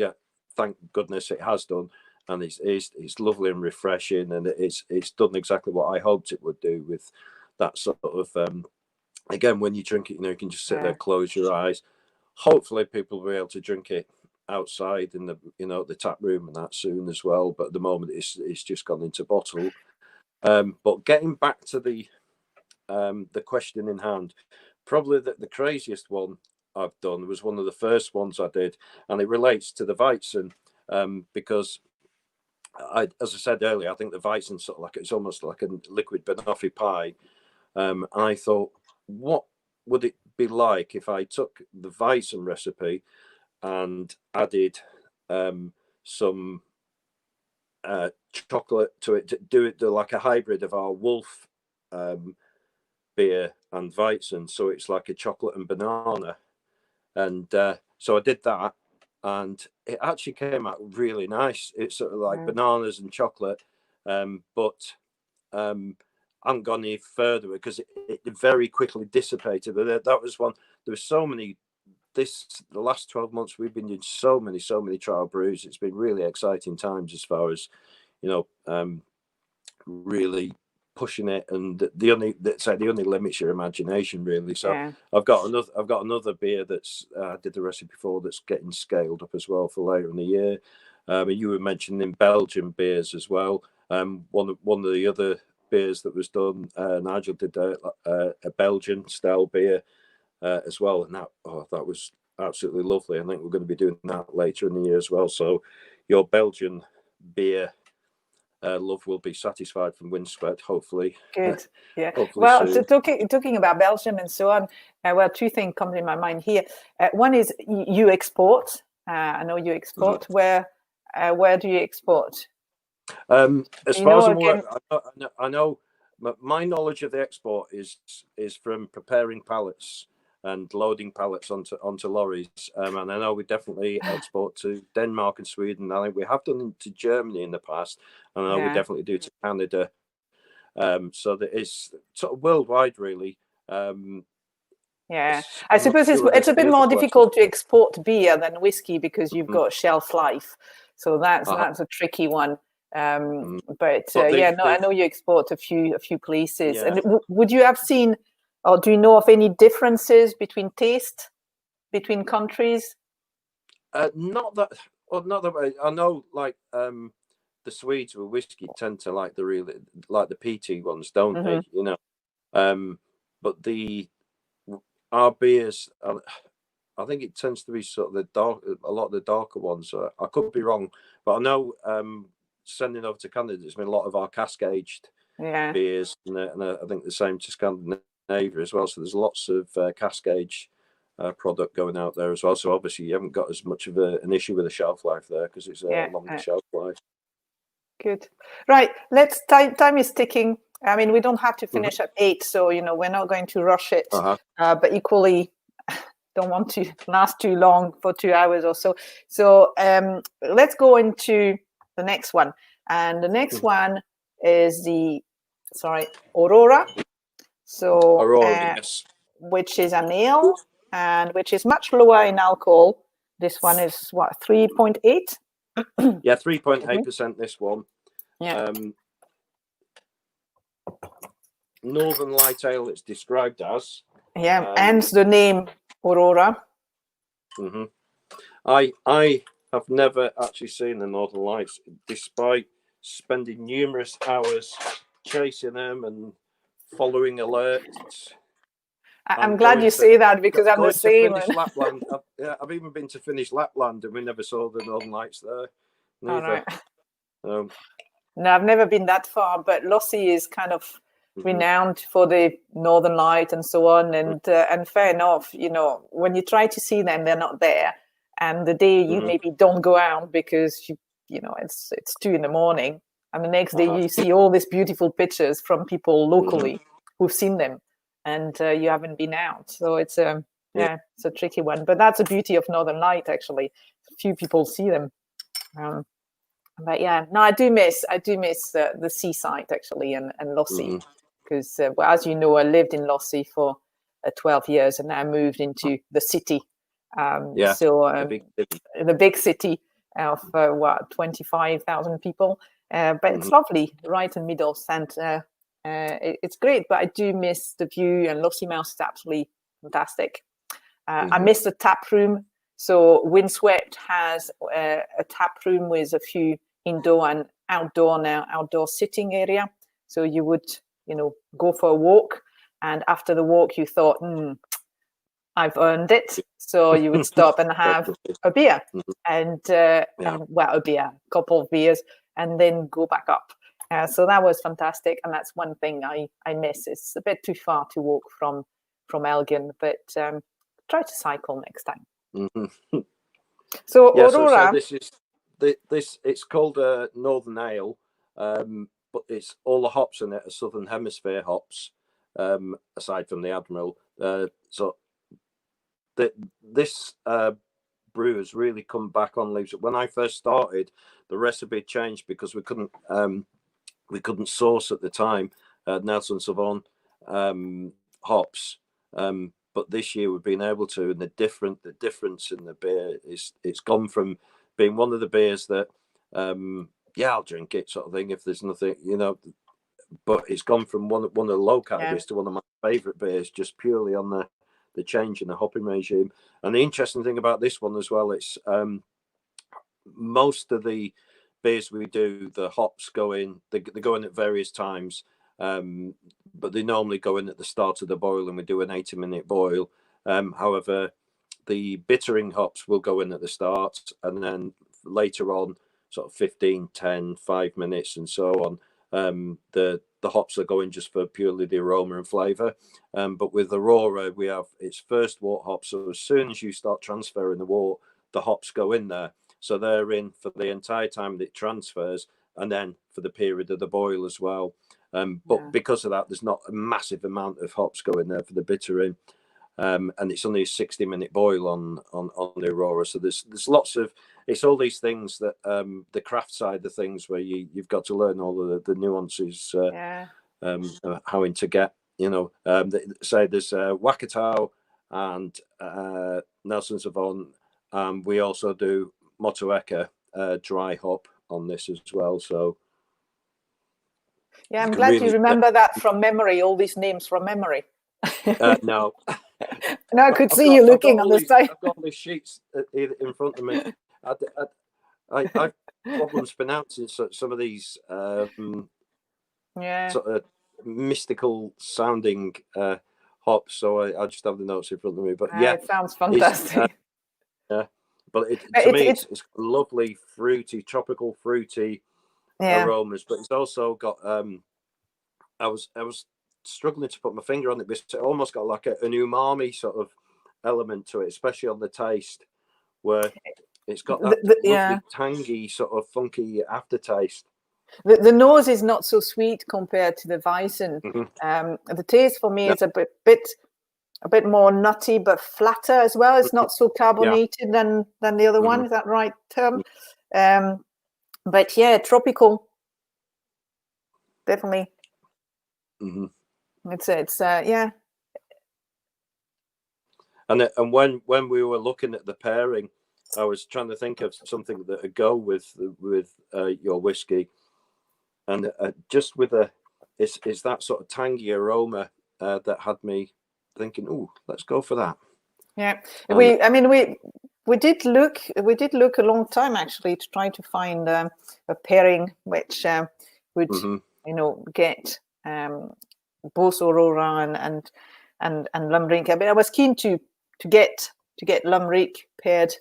thank goodness it has done, and it's lovely and refreshing, and it's done exactly what I hoped it would do, with that sort of again, when you drink it, you can just sit there, close your eyes. Hopefully people will be able to drink it outside in the the tap room and that soon as well, but at the moment it's just gone into bottle. But getting back to the question in hand, probably the craziest one I've done was one of the first ones I did, and it relates to the Weizen, because as I said earlier, I think the Weizen sort of it's almost like a liquid banoffee pie. And I thought, what would it be like if I took the Weizen recipe and added some chocolate to it, do like a hybrid of our Wolf beer and Weizen, so it's like a chocolate and banana. And so I did that, and it actually came out really nice. It's sort of like bananas and chocolate, but haven't gone any further because it very quickly dissipated. But that was one. There were so many. The last 12 months we've been doing so many trial brews. It's been really exciting times as far as really pushing it, and the only limits your imagination, really. So yeah. I've got another beer that's I did the recipe for, that's getting scaled up as well for later in the year. You were mentioning Belgian beers as well. One of the other beers that was done, Nigel did a Belgian style beer as well, and that was absolutely lovely. I think we're going to be doing that later in the year as well. So your Belgian beer love will be satisfied from Windswept, hopefully. Good, yeah. Hopefully well, soon. talking about Belgium and so on, well, two things come in my mind here. One is you export. I know you export. Mm-hmm. Where do you export? As far as I'm aware, I know my knowledge of the export is from preparing pallets and loading pallets onto lorries, and I know we definitely export to Denmark and Sweden. I think we have done to Germany in the past, and I know we definitely do to Canada. So that is sort of worldwide, really. Yeah, I suppose it's a bit more difficult to export beer than whiskey because you've got shelf life, so that's a tricky one. But I know you export a few places. Yeah. And would you have seen, or do you know of any differences between taste between countries? Not that way. I know, like the Swedes with whiskey tend to like the peaty ones, don't they? You know, but our beers, I think it tends to be sort of a lot of the darker ones. I could be wrong, but I know sending over to Canada, there's been a lot of our cask-aged beers, and I think the same to Scandinavia as well. So there's lots of cask-aged product going out there as well. So obviously you haven't got as much of an issue with the shelf life there because it's a longer shelf life. Good. Right. Time is ticking. I mean, we don't have to finish at 8, so we're not going to rush it. But equally, don't want to last too long for 2 hours or so. So let's go into the next one, and the next one is Aurora. So Aurora, yes. Which is an ale, and which is much lower in alcohol. This one is 3.8. Yeah, 3.8%. This one. Yeah. Northern Light Ale, it's described as. Yeah, hence the name Aurora. I have never actually seen the Northern Lights, despite spending numerous hours chasing them and following alerts. I'm glad you say that because I'm the same. Lapland. I've even been to Finnish Lapland and we never saw the Northern Lights there. Neither. All right. No, I've never been that far, but Lossie is kind of renowned for the Northern Light and so on. And fair enough, when you try to see them, they're not there. And the day you maybe don't go out because it's 2 a.m, and the next day you see all these beautiful pictures from people locally who've seen them, and you haven't been out. So it's it's a tricky one. But that's the beauty of Northern Light. Actually, few people see them. But I do miss the seaside actually, and Lossie, because as you know, I lived in Lossie for 12 years, and I moved into the city. The big city of 25,000 people, but it's lovely, right in the middle, and it's great. But I do miss the view, and Lossiemouth is absolutely fantastic. I miss the tap room. So Windswept has a tap room with a few indoor and outdoor sitting area. So you would, go for a walk, and after the walk you thought, I've earned it. So you would stop and have a beer, and a couple of beers, and then go back up. So that was fantastic, and that's one thing I miss. It's a bit too far to walk from Elgin, but try to cycle next time. So Aurora. So this it's called a Northern Ale, but it's all the hops in it are Southern Hemisphere hops, aside from the Admiral. This brew has really come back on leaves. When I first started, the recipe changed because we couldn't source at the time Nelson Sauvin hops. But this year we've been able to, and the difference in the beer is it's gone from being one of the beers that I'll drink it sort of thing if there's nothing, but it's gone from one of the low categories to one of my favourite beers just purely on the change in the hopping regime. And the interesting thing about this one as well, it's most of the beers we do, the hops go in, they go in at various times, but they normally go in at the start of the boil, and we do an 80-minute boil. However, the bittering hops will go in at the start, and then later on, sort of 15, 10, 5 minutes, and so on. The hops are going just for purely the aroma and flavour. But with Aurora, we have its first wort hops. So as soon as you start transferring the wort, the hops go in there. So they're in for the entire time that it transfers, and then for the period of the boil as well. But because of that, there's not a massive amount of hops going there for the bittering. And it's only a 60-minute boil on the Aurora. So there's lots of, it's all these things that the craft side of things where you've got to learn all of the nuances, how to get, say there's Wakatao and Nelson Sauvin. We also do Motueka dry hop on this as well. So I'm glad you remember that from memory, all these names from memory. No. And I could see you looking on the side. I've got all these sheets in front of me. I've problems pronouncing some of these sort of mystical sounding hops, so I just have the notes in front of me. But it sounds fantastic. But to me, it's lovely, fruity, tropical fruity aromas. But it's also got I was struggling to put my finger on it, but it's almost got like an umami sort of element to it, especially on the taste, where it's got that lovely tangy sort of funky aftertaste. The nose is not so sweet compared to the Weizen. The taste for me is a bit more nutty, but flatter as well. It's not so carbonated than the other one. Is that right term? But tropical, definitely. It's And when we were looking at the pairing, I was trying to think of something that would go with your whiskey, and just with it's that sort of tangy aroma that had me thinking, oh, let's go for that. We did look a long time actually to try to find a pairing which would get both Aurora and Limerick. I mean, I was keen to get Limerick paired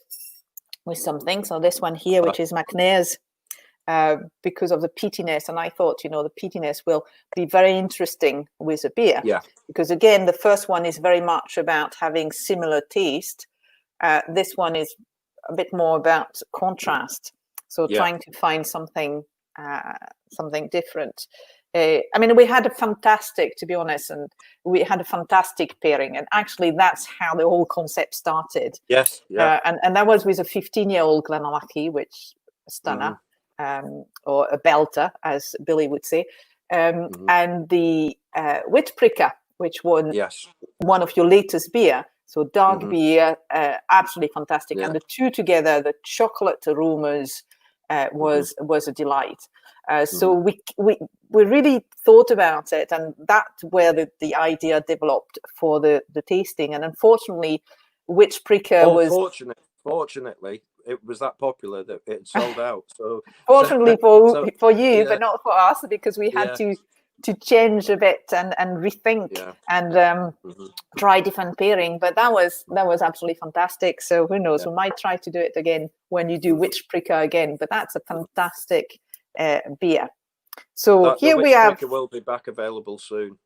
with something. So this one here, which is MacNair's, because of the peatiness, and I thought, the peatiness will be very interesting with a beer. Because again, the first one is very much about having similar taste. This one is a bit more about contrast. So trying to find something different. We had a fantastic, to be honest, and we had a fantastic pairing. And actually, that's how the whole concept started. Yes, yeah. And that was with a 15-year-old GlenAllachie, which a stunner, or a belter, as Billy would say. And the Wit Pricker, which won one of your latest beer. So dark beer, absolutely fantastic. And the two together, the chocolate aromas, was a delight. So we really thought about it, and that's where the idea developed for the tasting. And unfortunately, Witch Pricker was fortunately it was that popular that it sold out. So fortunately for you, but not for us, because we had to change a bit and rethink and try different pairing. But that was absolutely fantastic. So who knows? We might try to do it again when you do Witch Pricker again. But that's a fantastic beer. So here we have. It will be back available soon.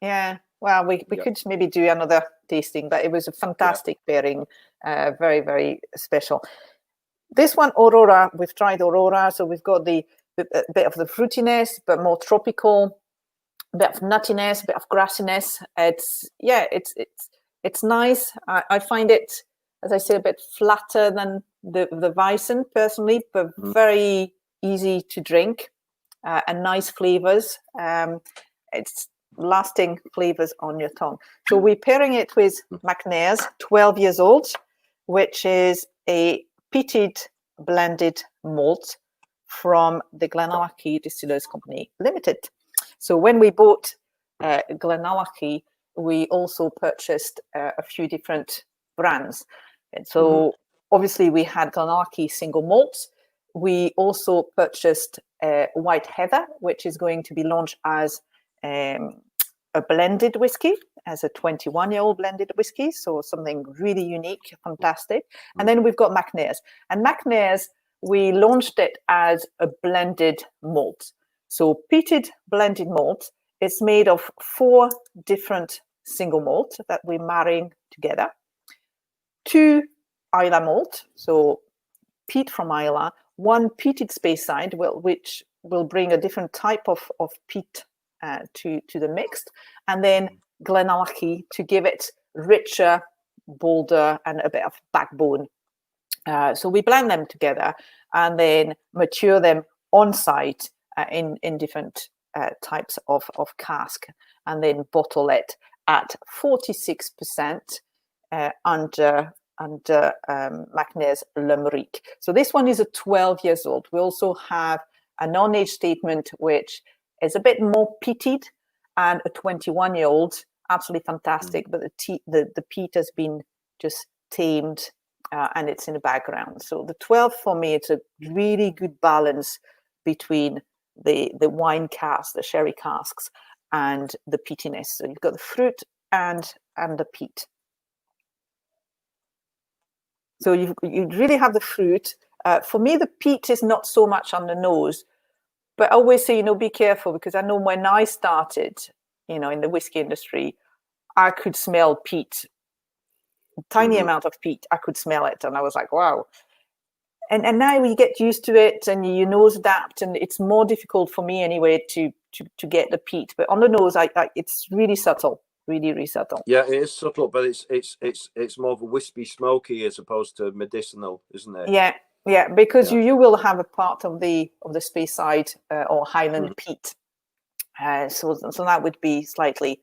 Yeah, well, we could maybe do another tasting, but it was a fantastic pairing, very, very special. This one, Aurora, we've tried Aurora, so we've got the bit of the fruitiness, but more tropical, a bit of nuttiness, a bit of grassiness. It's nice. I find it, as I say, a bit flatter than the Weizen personally, but very easy to drink and nice flavors. it's lasting flavors on your tongue. So we're pairing it with MacNair's 12 years old, which is a peated blended malt from the GlenAllachie Distillers Company Limited. So when we bought GlenAllachie, we also purchased a few different brands. And so obviously we had GlenAllachie single malts. We also purchased White Heather, which is going to be launched as a blended whiskey, as a 21-year-old blended whiskey. So something really unique, fantastic. And then we've got MacNair's. And MacNair's, we launched it as a blended malt. So peated blended malt, it's made of 4 different single malt that we're marrying together. 2 Islay malt, so peat from Islay, 1 peated Speyside, which will bring a different type of peat to the mix, and then GlenAllachie to give it richer, bolder, and a bit of backbone. So we blend them together and then mature them on site in different types of cask, and then bottle it at 46% under MacNair's Limerick. So this one is a 12 years old. We also have a non-age statement, which is a bit more peated, and a 21-year-old, absolutely fantastic. But the peat has been just tamed, and it's in the background. So the 12 for me, it's a really good balance between the wine casks, the sherry casks, and the peatiness. So you've got the fruit and the peat. So you really have the fruit. For me, the peat is not so much on the nose, but I always say, be careful, because I know when I started, in the whiskey industry, I could smell peat, a tiny amount of peat. I could smell it, and I was like, wow. And now you get used to it, and your nose adapt, and it's more difficult for me anyway to get the peat. But on the nose, it's really subtle. Really, really subtle. Yeah, it is subtle, but it's more of a wispy, smoky as opposed to medicinal, isn't it? Yeah, because you will have a part of the Speyside or Highland peat, so that would be slightly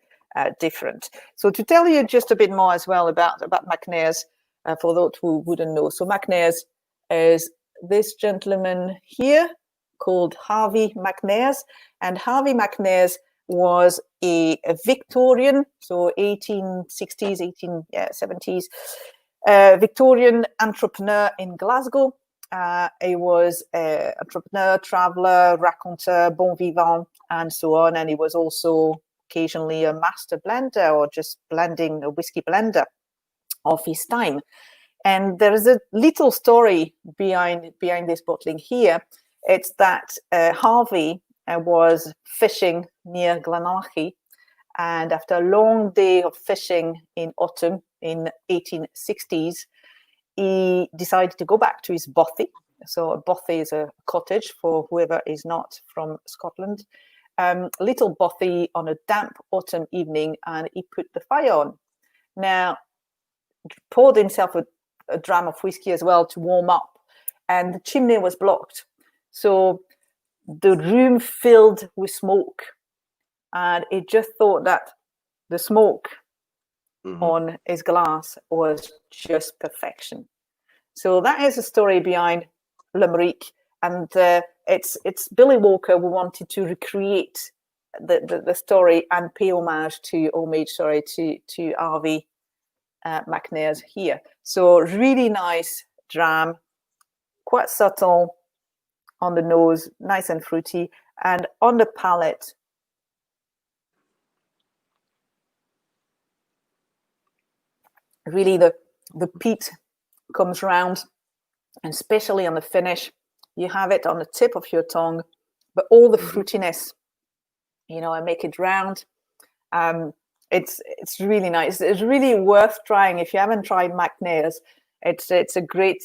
different. So to tell you just a bit more as well about MacNair's, for those who wouldn't know, so MacNair's is this gentleman here called Harvey MacNair's, and Harvey MacNair's was a Victorian, so 1860s, 1870s, Victorian entrepreneur in Glasgow. He was an entrepreneur, traveller, raconteur, bon vivant, and so on. And he was also occasionally a master blender, or just blending, a whiskey blender of his time. And there is a little story behind this bottling here. It's that Harvey was fishing near GlenAllachie, and after a long day of fishing in autumn in 1860s, he decided to go back to his bothy. So a bothy is a cottage for whoever is not from Scotland. Little bothy on a damp autumn evening, and he put the fire on. Now, poured himself a dram of whiskey as well to warm up, and the chimney was blocked. So the room filled with smoke, and he just thought that the smoke on his glass was just perfection. So that is the story behind Limerick, and it's Billy Walker who wanted to recreate the story and pay homage to Harvey MacNair's here. So really nice dram, quite subtle on the nose, nice and fruity, and on the palate, really the peat comes round, and especially on the finish, you have it on the tip of your tongue, but all the fruitiness, I make it round. It's really nice. It's really worth trying. If you haven't tried MacNair's, it's a great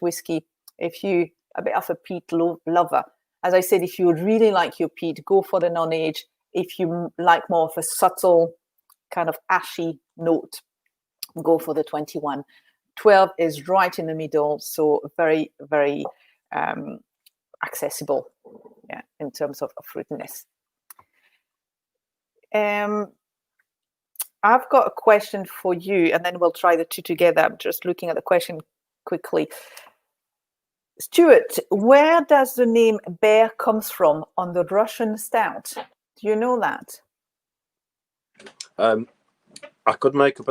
whiskey. If you a bit of a peat lover, as I said, if you really like your peat, go for the non-age. If you like more of a subtle kind of ashy note, go for the 21. 12 is right in the middle, so very, very accessible, in terms of fruitiness. I've got a question for you, and then we'll try the two together. I'm just looking at the question quickly. Stuart, where does the name bear comes from on the Russian stout? Do you know that? I could make up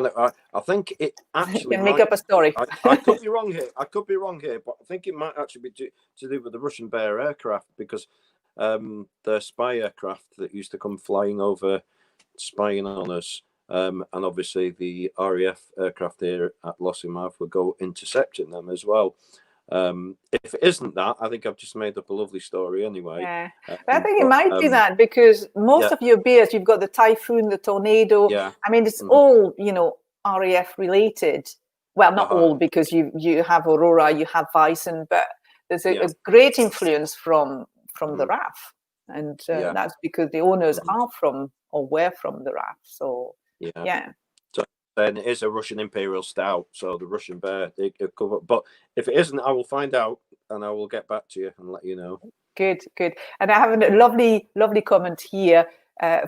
I think it actually you can make up a story. I could be wrong here. But I think it might actually be to do with the Russian Bear aircraft, because the spy aircraft that used to come flying over, spying on us, and obviously the RAF aircraft here at Lossiemouth would go intercepting them as well. If it isn't that, I think I've just made up a lovely story anyway. Yeah, I think it might be that, because most of your beers, you've got the Typhoon, the Tornado. Yeah. I mean, it's all, RAF related. Well, not all, because you have Aurora, you have Bison, but there's a great influence from the RAF, and that's because the owners are from or were from the RAF. So yeah. So then it is a Russian Imperial Stout, so the Russian Bear they cover. But if it isn't, I will find out and I will get back to you and let you know. Good. And I have a lovely comment here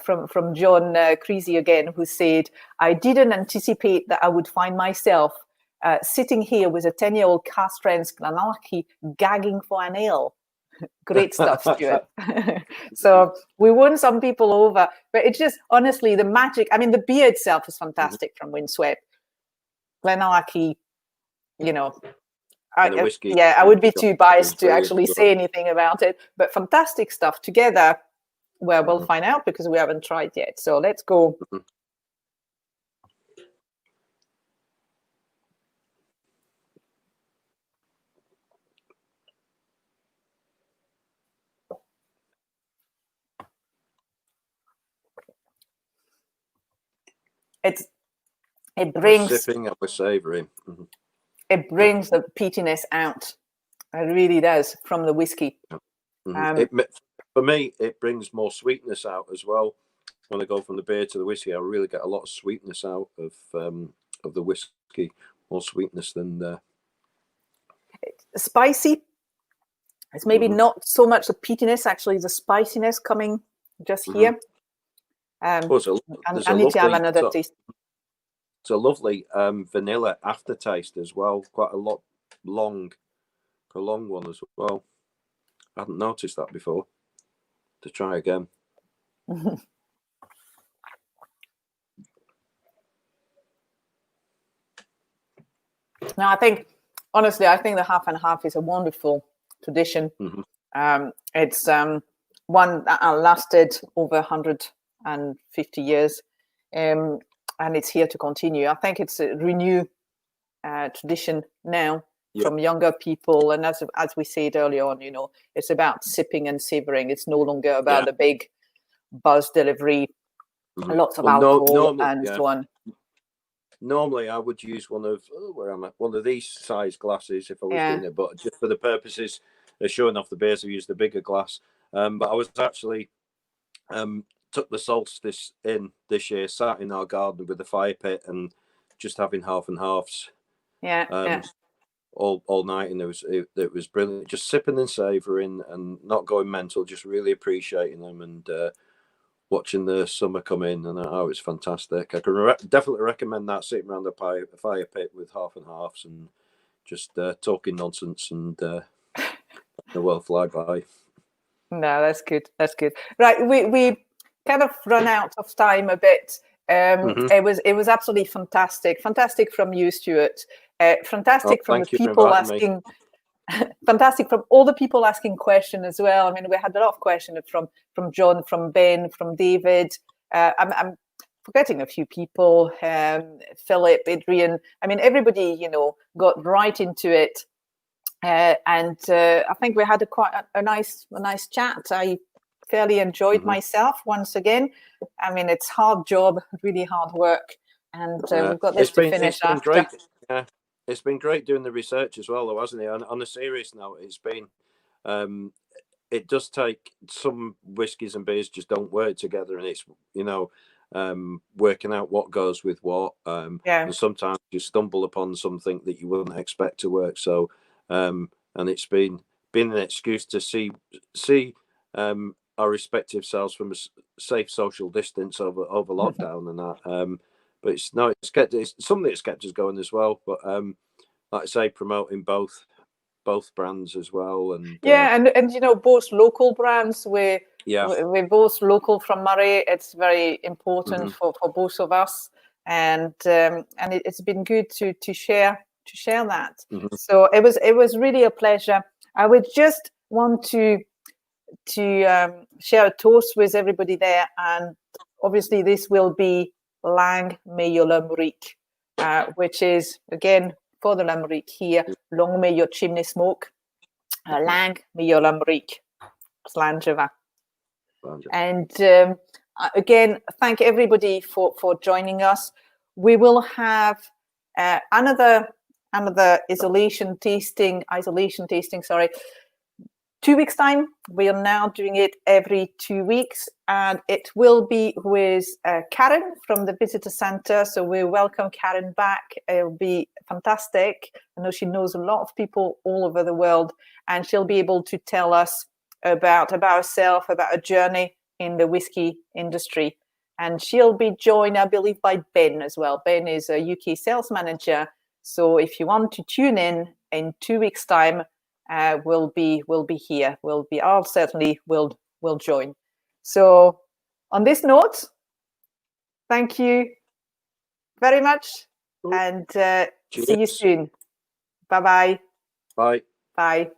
from John Creasy again, who said, "I didn't anticipate that I would find myself sitting here with a 10-year-old cask strength GlenAllachie gagging for an ale." Great stuff, Stuart. So we won some people over, but it's just honestly the magic. I mean, the beer itself is fantastic from Windswept. GlenAllachie, I would be too biased to actually say anything about it, but fantastic stuff together. Well, we'll find out because we haven't tried yet. So let's go. It brings sipping up a savoury. It brings the peatiness out. It really does from the whiskey. For me, it brings more sweetness out as well. When I go from the beer to the whiskey, I really get a lot of sweetness out of the whiskey. More sweetness than spicy. It's maybe not so much the peatiness, actually the spiciness coming just here. I need to have another taste. It's a lovely vanilla aftertaste as well. Quite a prolonged one as well. I hadn't noticed that before. To try again. Now, I think the half and half is a wonderful tradition. It's one that lasted over 150 years, and it's here to continue. I think it's a renewed tradition now from younger people, and as we said earlier on, it's about sipping and savouring. It's no longer about the big buzz delivery, lots of alcohol and so on. Normally, I would use one of these size glasses if I was doing it, but just for the purposes of showing off the beers, I used the bigger glass. But I was actually took the solstice in this year, sat in our garden with the fire pit and just having half and halves. All night, and it was brilliant. Just sipping and savouring and not going mental, just really appreciating them and watching the summer come in. And it's fantastic. I can definitely recommend that, sitting around the fire pit with half and halves and just talking nonsense and the world fly by. No, that's good. Right, we kind of run out of time a bit. It was absolutely fantastic from you, Stuart. Fantastic from the people asking. Fantastic from all the people asking questions as well. I mean, we had a lot of questions from John, from Ben, from David. I'm forgetting a few people. Philip, Adrian. I mean, everybody, got right into it, and I think we had quite a nice chat. I fairly enjoyed myself once again. I mean, it's hard job, really hard work, and we've got this to finish after. Great. Yeah. It's been great doing the research as well, though, hasn't it? On a serious note, it's been. It does take some whiskies and beers just don't work together, and it's working out what goes with what. And sometimes you stumble upon something that you wouldn't expect to work. So, and it's been an excuse to see our respective selves from a safe social distance over lockdown and that. But it's something that's kept us going as well. But like I say, promoting both brands as well. And and you know, both local brands. We're both local from Murray. It's very important for both of us, and it's been good to share that. So it was really a pleasure. I would just want to share a toast with everybody there, and obviously this will be Lang may your Limerick, which is again for the Limerick here. Long may your chimney smoke. Lang may your Limerick. Slanjava. And again, thank everybody for joining us. We will have another isolation tasting. 2 weeks time. We are now doing it every 2 weeks, and it will be with Karen from the visitor center. So we welcome Karen back. It'll be fantastic. I know she knows a lot of people all over the world, and she'll be able to tell us about herself, about a journey in the whiskey industry. And she'll be joined, I believe, by Ben as well. Ben is a UK sales manager. So if you want to tune in 2 weeks time, we'll be here. I'll certainly will join. So on this note, thank you very much, and see you soon. Bye-bye. Bye. Bye.